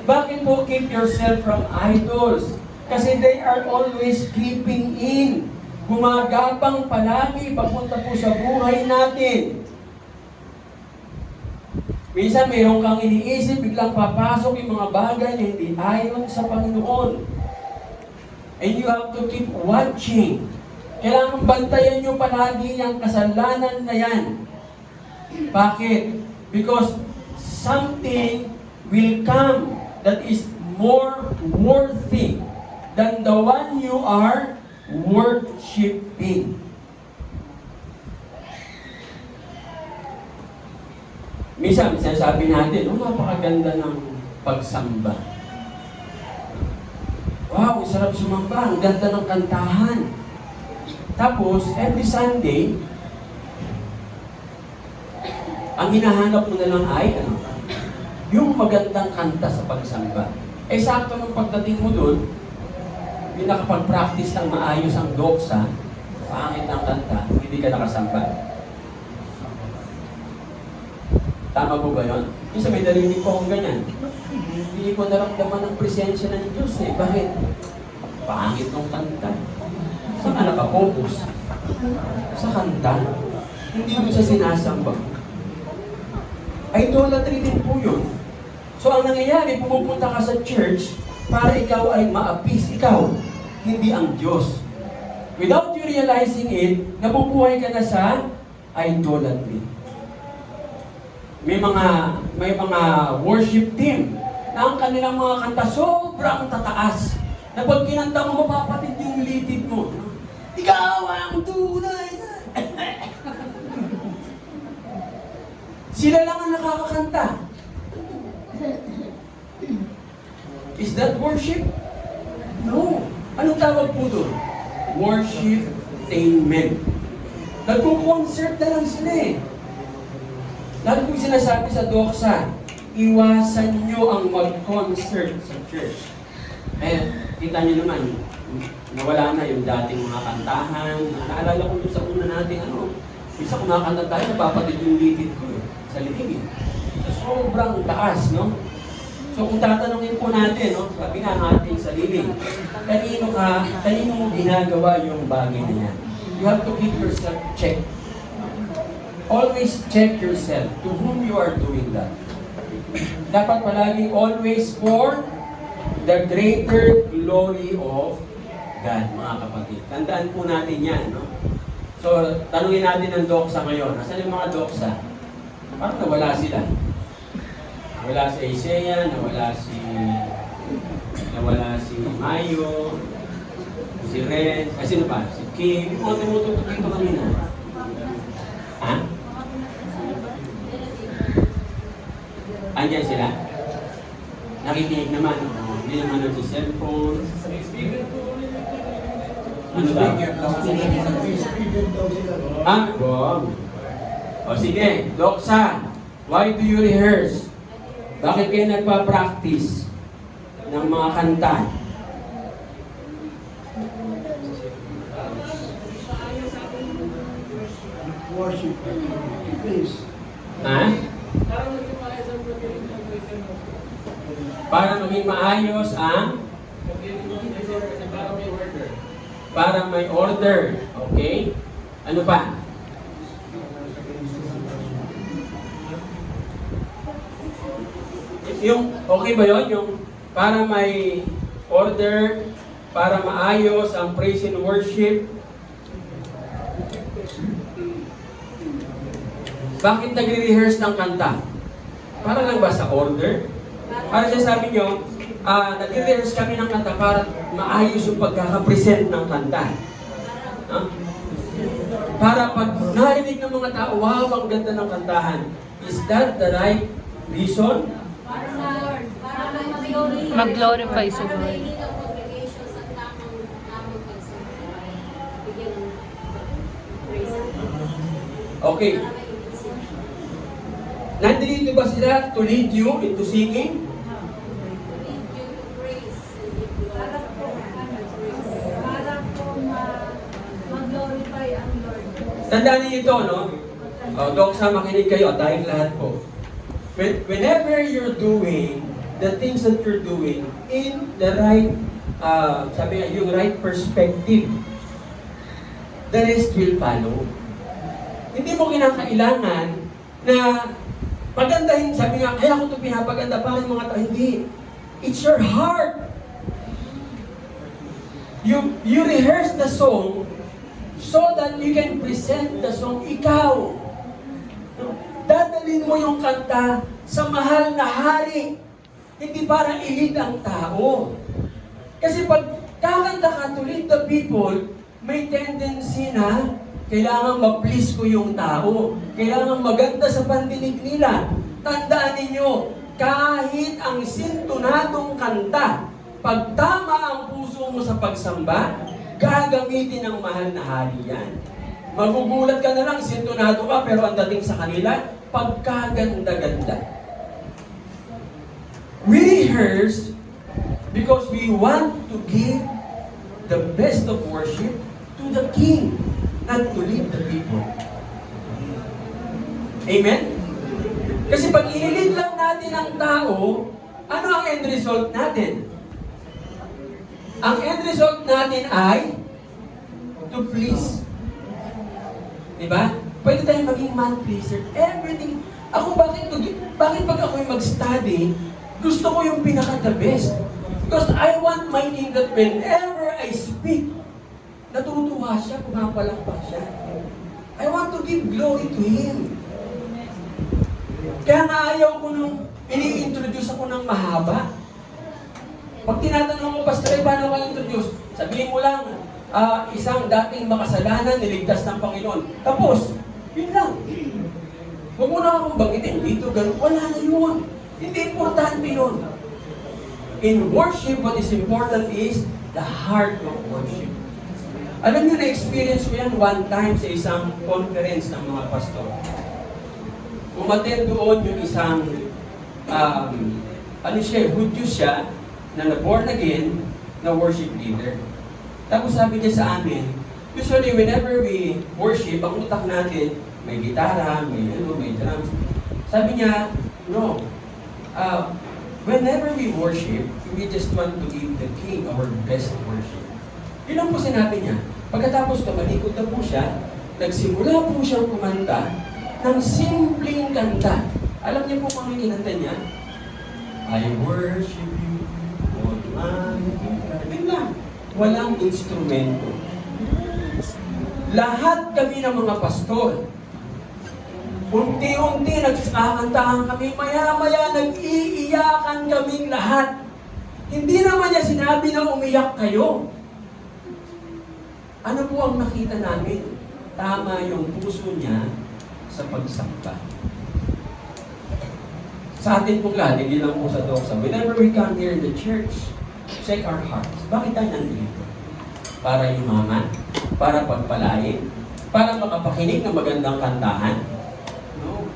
Bakit po keep yourself from idols? Kasi they are always creeping in. Gumagapang palagi pagpunta po sa buhay natin. Minsan mayroon kang iniisip, biglang papasok yung mga bagay na hindi ayon sa Panginoon. And you have to keep watching. Kailangan bantayan nyo palagi yung kasalanan na yan. Bakit? Because something will come that is more worthy than the one you are worshiping. Minsan sabi natin, napakaganda ng pagsamba. Wow, sarap sumamba, ang ganda ng kantahan. Tapos, every Sunday, ang hinahanap mo na lang ay, yung magandang kanta sa pagsamba. Sakto ng pagdating mo doon, hindi nakapag-practice ng maayos ang doksa, pangit ng kanta, hindi ka nakasamba. Tama po ba yun? Minsan may narinig ko akong ganyan. Hindi ko naramdaman ang presensya ng Diyos eh. Bakit? Pangit ng kanta. Saan ka nakapokus? Sa kanta. Hindi mo siya sinasamba. Idolatry din po yun. So ang nangyayari, pumupunta ka sa church para ikaw ay ma-appease. Ikaw, hindi ang Diyos. Without you realizing it, nabubuhay ka na sa idolatry. May mga worship team na ang kanilang mga kanta sobrang tataas. Na pag kinanta mo, mapapatid yung litid mo. Ikaw ang tunay na. Sila lang ang nakakakanta. Is that worship? No. Anong tawag po doon? Worship-tainment. Nagko-concert na lang sila eh. Lalo kong sinasabi sa doksa, iwasan nyo ang mag-concert sa church. Eh, kita nyo naman, nawala na yung dating mga kantahan. Naalala ko doon sa una natin, isa kumakanta tayo, napapatid yung litid ko eh, sa litig eh. So, sobrang taas, no? So, kung tatanungin po natin, no, sabi nga natin sa sarili, kanino mo ginagawa yung bagay na yan? You have to keep yourself checked. Always check yourself to whom you are doing that. Dapat palagi always for the greater glory of God, mga kapatid. Tandaan po natin yan, no? So, tanungin natin ang doksa ngayon. Nasaan yung mga doksa? Parang nawala sila. Nawala si Isaiah, nawala si Mayo, si Ren, sino pa? Si Kim. Tumututok dito kanina. Ha? Andiyan sila? Nakikinig naman. Hindi naman nag-cellphone. Ano ba? O sige, Doksa, why do you rehearse? Bakit kayo nagpa-practice ng mga kanta? Worship. Please. Ha? Para maging maayos ang para may order. Okay? Ano pa? Yung, okay ba yun? Yung para may order, para maayos ang praise and worship. Bakit nagre-rehearse ng kanta? Para lang ba sa order? Para siya sabi nyo, nagre-rehearse kami ng kanta para maayos yung pagkakapresent ng kanta. Para pag narinig ng mga tao, wow, ang ganda ng kantahan. Is that the right reason? Mag-glorify sa Lord. Okay. Nandito ba sila to lead you into singing? Tandaan niyo ito, no? Doksa, makinig kayo, tayong lahat po. Whenever you're doing the things that you're doing in the right, sabi nga, yung right perspective, the rest will follow. Hindi mo kinakailangan na pagandahin, sabi nga, kaya ako ito pinapaganda para yung mga tao. Hindi. It's your heart. You rehearse the song so that you can present the song. Ikaw. Dadalhin mo yung kanta sa mahal na hari. Hindi para i-lead ang tao. Kasi pag kakanta ka to lead the people, may tendency na kailangan ma-please ko yung tao. Kailangan maganda sa pandinig nila. Tandaan ninyo, kahit ang sintonadong kanta, pag tama ang puso mo sa pagsamba, gagamitin ng mahal na hari yan. Magugulat ka na lang, sintonado ka, pero ang dating sa kanila, pagkaganda-ganda. We rehearse because we want to give the best of worship to the King, not to lead the people. Amen? Kasi pag inilid lang natin ang tao, ano ang end result natin? Ang end result natin ay to please. Diba? Pwede tayong maging man pleaser. Everything. Ako bakit pag ako'y mag-study, gusto ko yung pinaka-the best. Because I want my king that whenever I speak, natutuwa siya, pumapalakpak siya. I want to give glory to Him. Kaya nga ayaw ko nung ini-introduce ako ng mahaba. Pag tinatanong ko, Pastor, paano ka introduce? Sabihin mo lang, isang dating makasalanan, niligtas ng Panginoon. Tapos, yun lang. Huwag mo na akong banggitin. Dito, ganun. Wala na yun. Hindi importante yun. In worship, what is important is the heart of worship. Alam niyo, na-experience ko yan one time sa isang conference ng mga pastor. Umattend doon yung isang, Hudyo siya, na born again, na worship leader. Tapos sabi niya sa amin, usually whenever we worship, ang utak natin, may gitara, may drums. Sabi niya, no, whenever we worship, we just want to give the King our best worship. Yun lang po sinabi niya. Pagkatapos tumalikod na po siya, nagsimula po siyang kumanta ng simpleng kanta. Alam niyo po kung ano kinanta niya? I worship you, all my God. Yun lang. Walang instrumento. Lahat kami ng mga pastor, unti-unti nagkakantahan kami, maya-maya nag-iiyakan kaming lahat. Hindi naman niya sinabi na umiyak kayo. Ano po ang nakita namin? Tama yung puso niya sa pagsamba. Sa atin pong lahat, hindi lang po sa Doxa. Whenever we come here in the church, check our hearts. Bakit tayo nandito? Para yumaman? Para pagpalain? Para makapakinig ng magandang kantahan? No.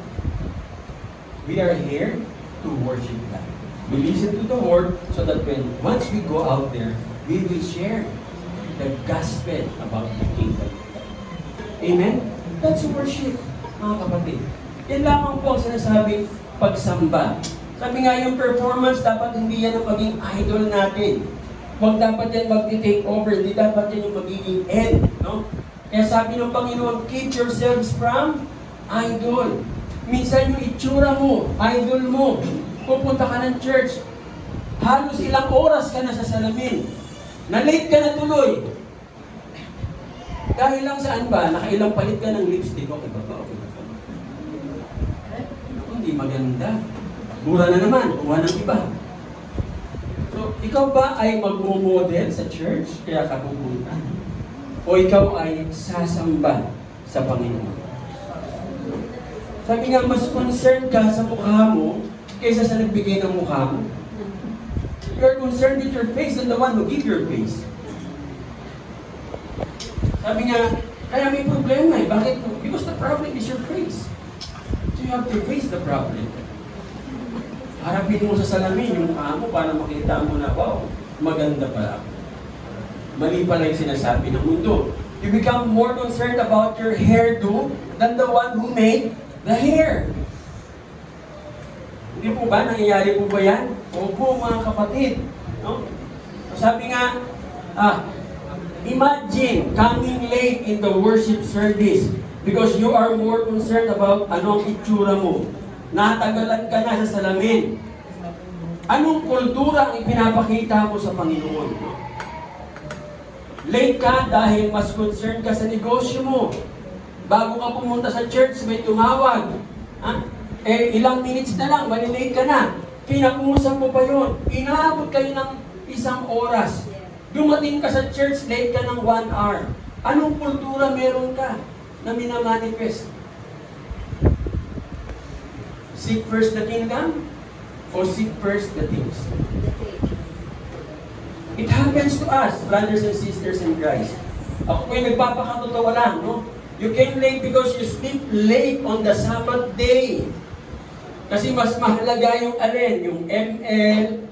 We are here to worship God. We listen to the word so that once we go out there, we will share the gospel about the kingdom. Amen? That's worship, mga kapatid. Yan lamang po ang sinasabing pagsamba. Sabi nga yung performance, dapat hindi yan ang maging idol natin. Huwag dapat yan mag-take over, hindi dapat yan yung magiging end. No? Kaya sabi ng Panginoon, keep yourselves from idol. Minsan yung itsura mo, idol mo, pupunta ka ng church, halos ilang oras ka na sa salamin. Na-late ka na tuloy. Dahil lang saan ba? Nakailang palit ka ng lipstick. Okay ba? Okay ba? Hindi maganda. Mura na naman. Kuha ng iba. So, ikaw ba ay magmo-model sa church? Kaya ka pupunta? O ikaw ay sasamba sa Panginoon? Sabi nga, mas concerned ka sa mukha mo kaysa sa nagbigay ng mukha mo. You're concerned with your face than the one who give your face. Sabi nga, kaya may problema eh. Bakit? Because the problem is your face. So you have to face the problem. Harapin mo sa salamin yung mukha mo para makita mo na, wow, maganda pala ako. Mali pala yung sinasabi ng mundo. You become more concerned about your hairdo than the one who made the hair. Hindi po ba? Nangyayari po ba yan? Opo, mga kapatid. No? Sabi nga, imagine coming late in the worship service because you are more concerned about anong itsura mo. Natagalan ka na sa salamin. Anong kultura ang ipinapakita mo sa Panginoon? Late ka dahil mas concerned ka sa negosyo mo. Bago ka pumunta sa church, may tumawag. Ilang minutes na lang, malilate ka na. Kinakusap mo pa yun. Inaabot kayo ng isang oras. Dumating ka sa church, late ka ng 1 hour. Anong kultura meron ka na minamanifest? Seek first the kingdom or seek first the things? It happens to us, brothers and sisters in Christ. Ako po'y nagpapakatotoo lang, no? You came late because you sleep late on the Sabbath day. Kasi mas mahalaga yung alin, yung ML,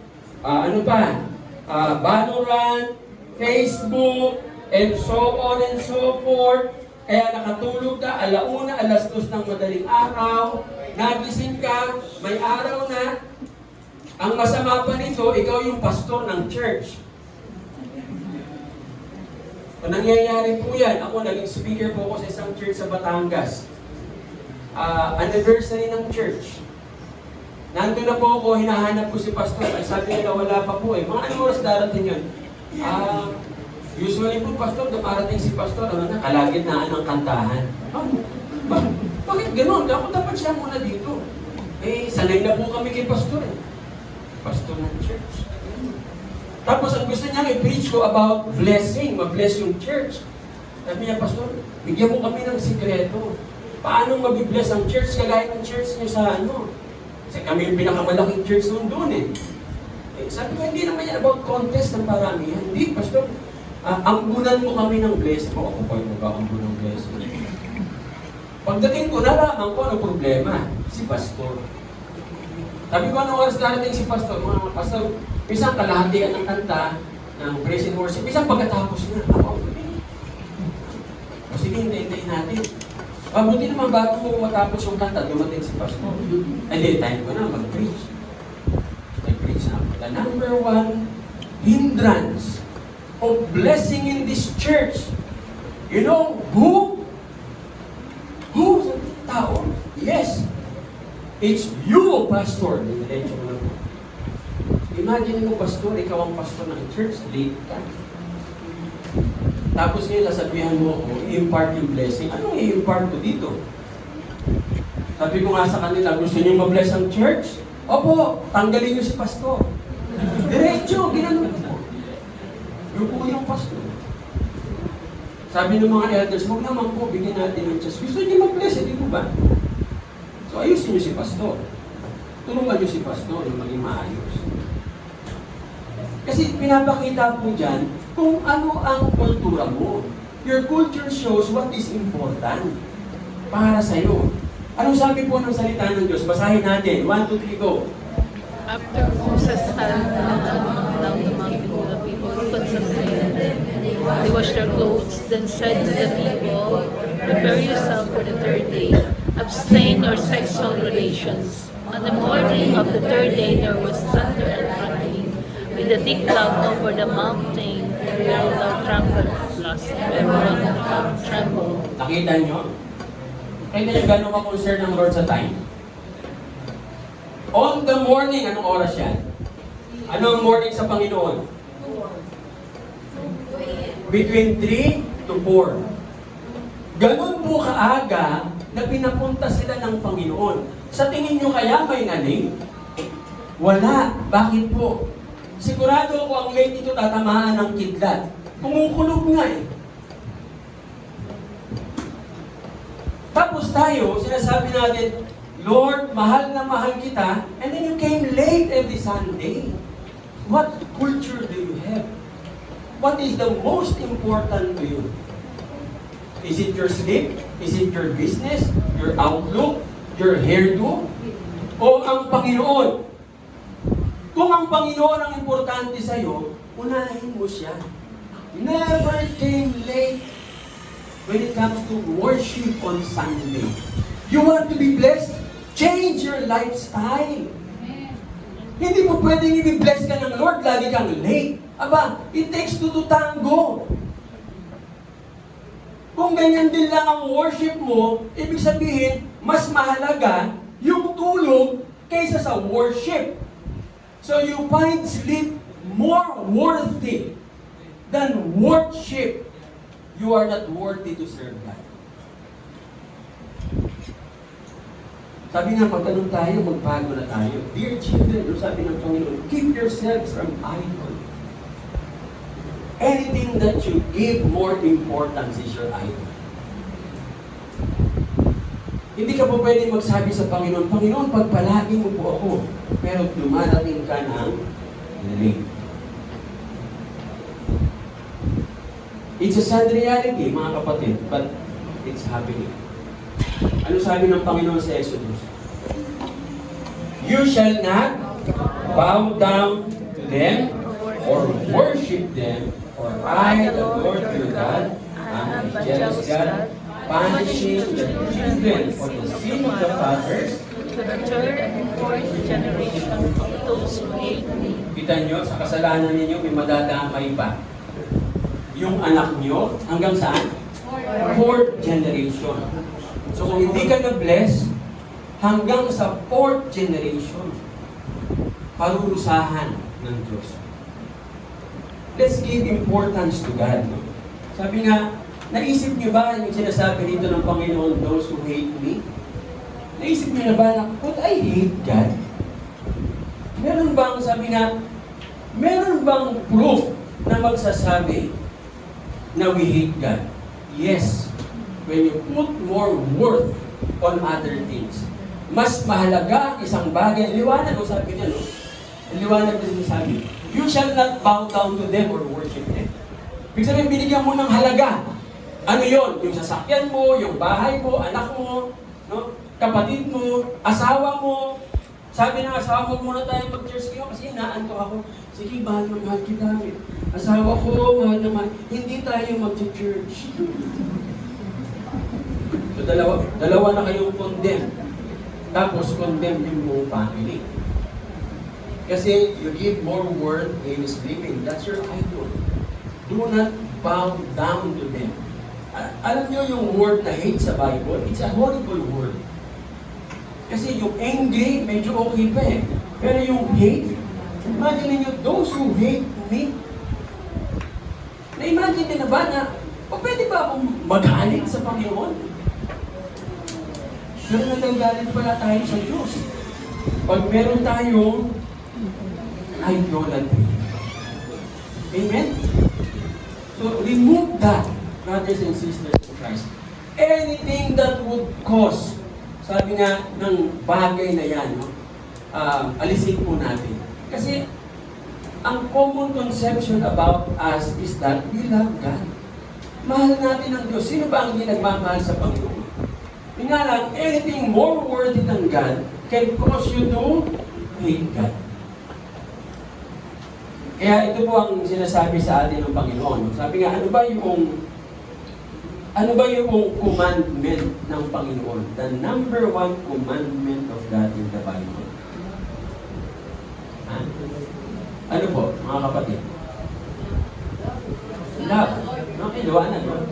Valorant, Facebook, and so on and so forth. Kaya nakatulog ka, 1:00, 2:00 ng madaling araw, nagising ka, may araw na. Ang masama pa nito, ikaw yung pastor ng church. Kung nangyayari po yan, ako naging speaker po ako sa isang church sa Batangas. Anniversary ng church. Nandun na po ako, hinahanap ko si pastor. Ay sabi nila, wala pa po eh. Mga anong oras darating yun? Usually po, pastor, dumarating si pastor, kalagitnaan ng kantahan. Bakit gano'n? Ako dapat siya muna dito. Eh, sanay na po kami kay pastor eh. Pastor ng church. Tapos ang gusto niya i-preach ko about blessing, mag-bless yung church. Sabi niya, pastor, bigyan mo kami ng sikreto. Paano mabibless ang church kagaya ng church niyo sa ano? Kasi kami yung pinakamalaking church noon doon eh. Sabi ko, hindi naman yan about contest ng paramihan. Hindi, pastor. Ambunan mo kami ng blessing. Ako po yung mag-aambun ng blessing. Pagdating ko, nalaman ko ano problema. Si pastor. Sabi ko, anong oras darating si pastor? Mga pastor, isang kalahatian ng kanta ng praise and worship. Isang pagkatapos na. Ako, sige, hintayin natin. Mabuti naman bago matapos yung kanta, dumating si pastor. Hindi, time ko na mag-preach. Nag-preach na ako. The number one hindrance of blessing in this church. You know who? Who? Sa tao? Yes. It's you, pastor. Diretso mo lang. Imagine mo, pastor, ikaw ang pastor ng church, late ka. Tapos ngayon, sasabihan mo ako, i-impart yung blessing. Anong i-impart ko dito? Sabi ko nga sa kanila, gusto niyo ma-bless ang church? Opo, tanggalin niyo si pastor. Diretso, ginanong ko. Yung po yung pastor. Sabi ng mga elders, huwag naman po, bigyan natin ng church. Gusto niyo mag-bless, hindi po ba? So, ayusin niyo si pastor. Tulungan niyo si pastor yung maging maayos. Kasi pinapakita po dyan kung ano ang kultura mo. Your culture shows what is important para sa'yo. Anong sabi po ng salita ng Diyos? Basahin natin. 1, 2, 3, go. After Moses had down the mountain to the people, consecrated them. They washed their clothes, then said to the people, prepare yourself for the third day. Abstain your sexual relations. On the morning of the third day, there was thunder and lightning, with a thick cloud over the mountain, where the trumpet blast. Everyone trembled. Nakita nyo? Nakita nyo gano'n ka-concern ng Lord sa time? On the morning, anong oras yan? Anong morning sa Panginoon? Between 3 to 4. Ganon po kaaga na pinapunta sila ng Panginoon. Sa tingin nyo kaya may naling? Wala. Bakit po? Sigurado ako ang late ito tatamaan ng kidlat. Kumukulog nga eh. Tapos tayo, sinasabi natin, Lord, mahal na mahal kita, and then you came late every Sunday. What culture do you have? What is the most important to you? Is it your sleep? Is it your business? Your outlook? Your hairdo? O ang Panginoon? Kung ang Panginoon ang importante sa'yo, unahin mo siya. Never came late when it comes to worship on Sunday. You want to be blessed? Change your lifestyle. Hindi mo pwedeng i-bless ka ng Lord, lagi kang late. Aba, it takes two to tango. Kung ganyan din lang ang worship mo, ibig sabihin, mas mahalaga yung tulog kaysa sa worship. So you find sleep more worthy than worship. You are not worthy to serve God. Sabi nga, magtanong tayo, magbago na tayo. Dear children, sabi ng Panginoon, keep yourselves from idol. Anything that you give more importance is your idol. Hindi ka po pwede magsabi sa Panginoon, Panginoon, pagpalagi mo po ako, pero dumarating ka ng late. It's a sad reality, mga kapatid, but it's happening. Ano sabi ng Panginoon sa Exodus? You shall not bow down to them or worship them, for I, the Lord your God, am a jealous God, punishing the children for the sin of the fathers To the third and fourth generation of those who hate me. Kita nyo, sa kasalanan ninyo, may madadamay pa. yung anak nyo, hanggang saan? Fourth generation. So kung hindi ka na-bless, hanggang sa fourth generation, parurusahan ng Diyos. Let's give importance to God. No? Sabi nga, naisip niyo ba yung sinasabi dito ng Panginoon, those who hate me? Naisip niyo na ba na, would I hate God? Meron bang, sabi nga, meron bang proof na magsasabi na we hate God? Yes. When you put more worth on other things. Mas mahalaga ang isang bagay. Liwanag ko sabi niya, no? Liwanag ko sabi, you shall not bow down to them or worship them. Ibig sabihin, binigyan mo ng halaga. Ano yon? Yung sasakyan mo, yung bahay mo, anak mo, no? Kapatid mo, asawa mo. Sabi ng asawa mo, muna tayo mag-church kayo kasi inaantok ako. Sige, mahal na mahal kita. Asawa ko, mahal na mahal. Hindi tayo mag-church. So, dalawa na kayong condemn. Tapos, condemn yung buong family. Kasi you give more worth in his living. That's your idol. Do not bow down to them. Alam niyo yung word na hate sa Bible? It's a horrible word. Kasi yung angry, medyo okay pa eh. Pero yung hate, imagine niyo, those who hate me, na-imagine niyo na ba na, pwede ba akong magalit sa Panginoon? Pero nagagalit pala tayo sa Diyos. Pag meron tayong idolatry. Amen? So, remove that, brothers and sisters in Christ. Anything that would cause, sabi nga ng bagay na yan, no? Alisin po natin. Kasi, ang common conception about us is that we love God. Mahal natin ang Diyos. Sino ba ang hindi nagmamahal sa Panginoon? Yung nga lang, anything more worthy than God can cause you to hate God. Kaya ito po ang sinasabi sa atin ng Panginoon. Sabi nga, ano ba yung commandment ng Panginoon? The number one commandment of God in the Bible. Ha? Ano po, mga kapatid? Love. Okay, liwanag. No?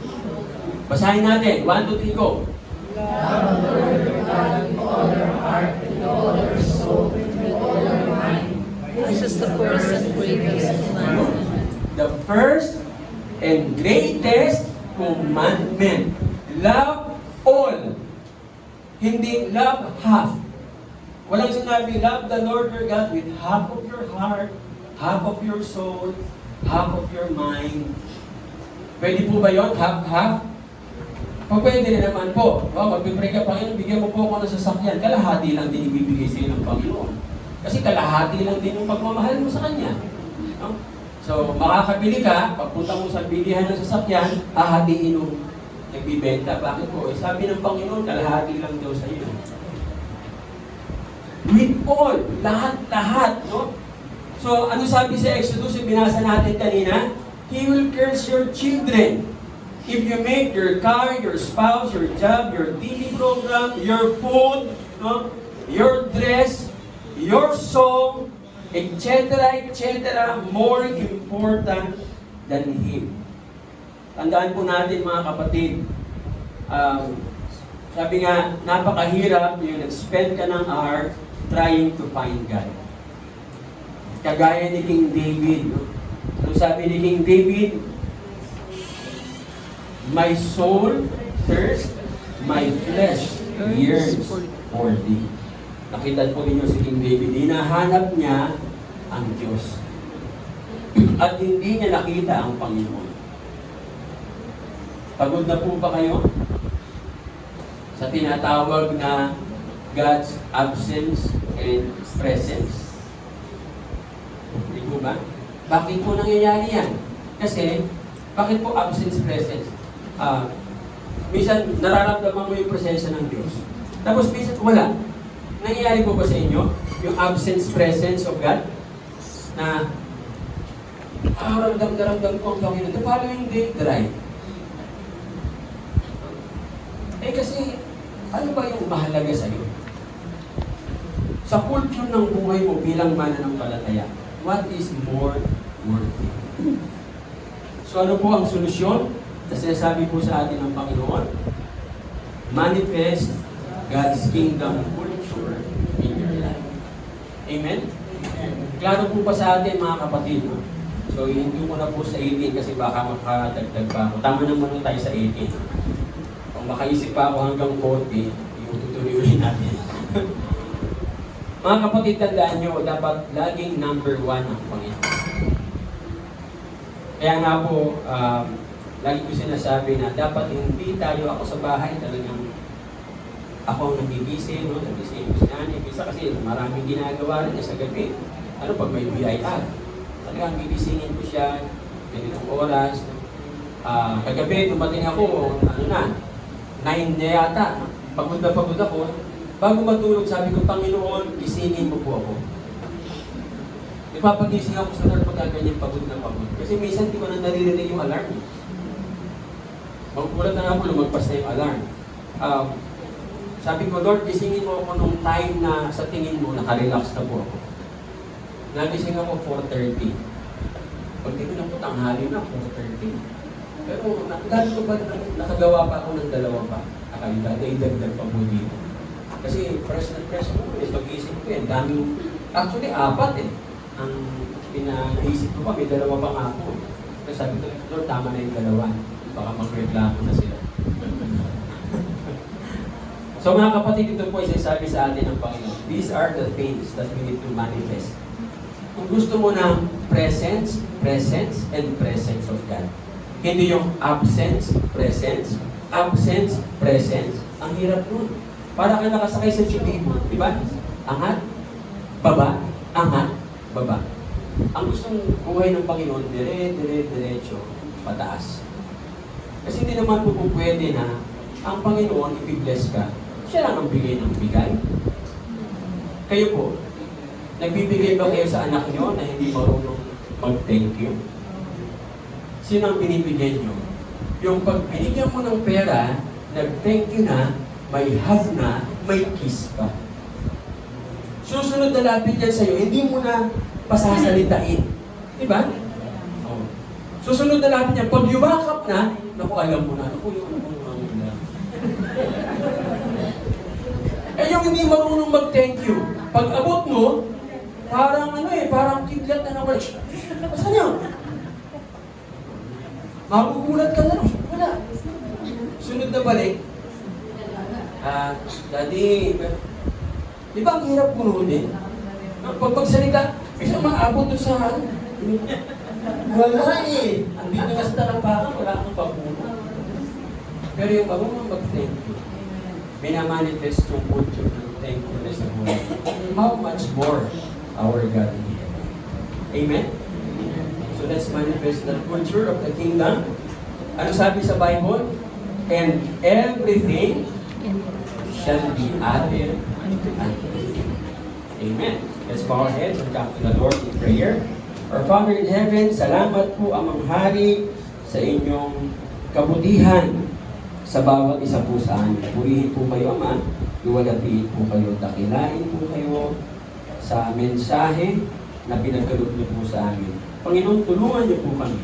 Basahin natin. 1, 2, 3, go. Love the Lord your God with all your heart, with all your soul, with all your mind. This is the first and greatest commandment. The first and greatest commandment. Love all. Hindi love half. Walang sinabi, love the Lord your God with half of your heart, half of your soul, half of your mind. Pwede po ba yun? Half? Pag pwede rin naman po. Magpipray ka, Panginoon, bigyan mo po ako ng sasakyan. Kalahati lang din ibibigay sa'yo ng Panginoon. Kasi kalahati lang din yung pagmamahal mo sa Kanya. No? So, makakabili ka, pagpunta mo sa bilihan ng sasakyan, hahatiin yung nagbibenta. Bakit po? Sabi ng Panginoon, kalahati lang daw sa iyo. With all, lahat, no? So, ano sabi sa Exodus, yung binasa natin kanina? He will curse your children. If you make your car, your spouse, your job, your TV program, your food, no? Your dress, your song, etc., more important than Him. Tandaan po natin mga kapatid, sabi nga, napakahirap yung nag-spend ka ng hour trying to find God. Kagaya ni King David. No? Ano sabi ni King David? My soul thirsts, my flesh yearns for thee. Nakita po ninyo si King David, hinahanap niya ang Diyos. At hindi niya nakita ang Panginoon. Pagod na po ba kayo sa tinatawag na God's absence and presence? Hindi po ba? Bakit po nangyayari yan? Kasi, bakit po absence, presence? Minsan, nararamdaman mo yung presensya ng Diyos. Tapos, minsan, wala. Nangyayari po ba sa inyo? Yung absence, presence of God? Na, ramdam ko ang Panginoon. The following day, dry. Eh kasi, ano ba yung mahalaga sa iyo? Sa culture ng buhay mo bilang mananampalataya, what is more worthy? So ano po ang solusyon na sinasabi po sa atin ng Panginoon? Manifest God's kingdom culture in your life. Amen? Klaro po pa sa atin mga kapatid. No? So hindi ko na po sa 18 kasi baka makadagdag pa ako. Tama na muna tayo sa 18. Kung makaisip pa ako hanggang 40, yung tutuloy natin. Mga kapatid, tandaan nyo, dapat laging number 1 ang Panginoon. Kaya nga po, lagi ko sinasabi na dapat hindi tayo ako sa bahay talagang ako ang nagigising, no? Nagising ko si nanay. Bisa kasi maraming ginagawa rin sa gabi. Ano pag may BIR? Talagang gigisingin ko siya, ganitong oras. Kagabi, dumating ako, 9 na yata. Pagod na pagod ako. Bago matulog, sabi ko, Panginoon, gisingin mo po ako. Ipapagising ako sa Lord pagka ganyan pagod na pagod. Kasi minsan di ko na naririnig yung alarm. Magpulat na nga ako, lumagpas na yung alarm. Sabi ko, Lord, gisingin mo ako nung time na sa tingin mo, nakarelax na po ako. Nagising ako 4:30. Pag di ko na po, tanghali na, 4:30. Pero dahil ko pa, nakagawa pa ako ng 2 pa. Idagdag pa po dito. Kasi fresh na fresh ako, pag-isip ko yan, daming, actually 4 ang pinaisip ko pa, may 2 pa nga ako. Kasi sabi ko, Lord, tama na yung 2. Baka magreklamo na sila. So mga kapatid, ito po ay sinasabi sa atin ng Panginoon. These are the things that we need to manifest. Kung gusto mo ng presence, and presence of God. Hindi yung absence, presence, ang hirap nun. Para ka nakasakay sa tsubibo, di ba? Angat, baba, angat, baba. Ang gustong buhay ng Panginoon, diretso, pataas. Kasi hindi naman po pwede na ang Panginoon ipi-bless ka. Siya lang ang bigay ng bigay. Kayo po, nagbibigay ba kayo sa anak nyo na hindi marunong mag-thank you? Sino ang binibigay nyo? Yung pag binigyan mo ng pera, nag-thank you na, may hug na, may kiss pa. Susunod na lapit yan sa'yo, hindi mo na pasasalitain. Diba? Oh. Susunod na lapit yan, pag yumakap na, naku, alam mo na, naku, yung na. Eh, yung hindi marunong mag-thank you, pag abot mo, parang parang kidlat na naman. Saan yun? Magugulat ka na lang. Wala. Sunod na balik. Daddy, di ba ang hirap pununin? Pag pagsalita, kasi maabot doon sa wala eh. Andito na sa talampakan, wala akong papuno. Pero yung marunong mag-thank you, minamanifest yung culture ng thankfulness sa buhay. How much more our God in heaven. Amen? So let's manifest the culture of the kingdom. Ano sabi sa Bible? And everything shall be added unto you. Amen. Let's bow our heads and come to the Lord in prayer. Our Father in heaven, salamat po amang hari sa inyong kabutihan sa bawat isa po sa amin. Purihin po kayo, Ama. Luwalhatiin po kayo. Dakilain po kayo sa mensahe na pinagkaloob niyo po sa amin. Panginoon, tulungan niyo po kami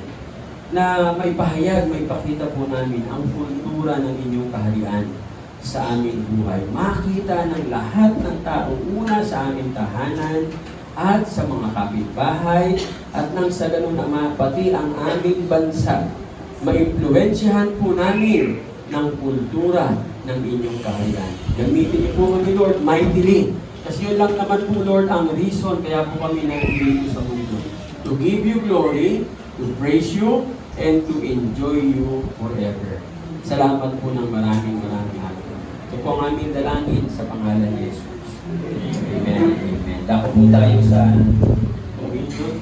na may pahayag, may pakita po namin ang kultura ng inyong kaharian sa aming buhay. Makita ng lahat ng taong una sa aming tahanan at sa mga kapitbahay at nang sa ganun Ama, pati ang aming bansa. Maimpluwensyahan po namin ng kultura ng inyong kaharian. Gamitin niyo po kami, Lord, mightily. Kasi yun lang naman po, Lord, ang reason kaya po kami nandito sa mundo. To give you glory, to praise you, and to enjoy you forever. Salamat po ng maraming hapon. Ito po ang aming dalangin sa pangalan ni Jesus. Amen. Amen. Dako po tayo sa video.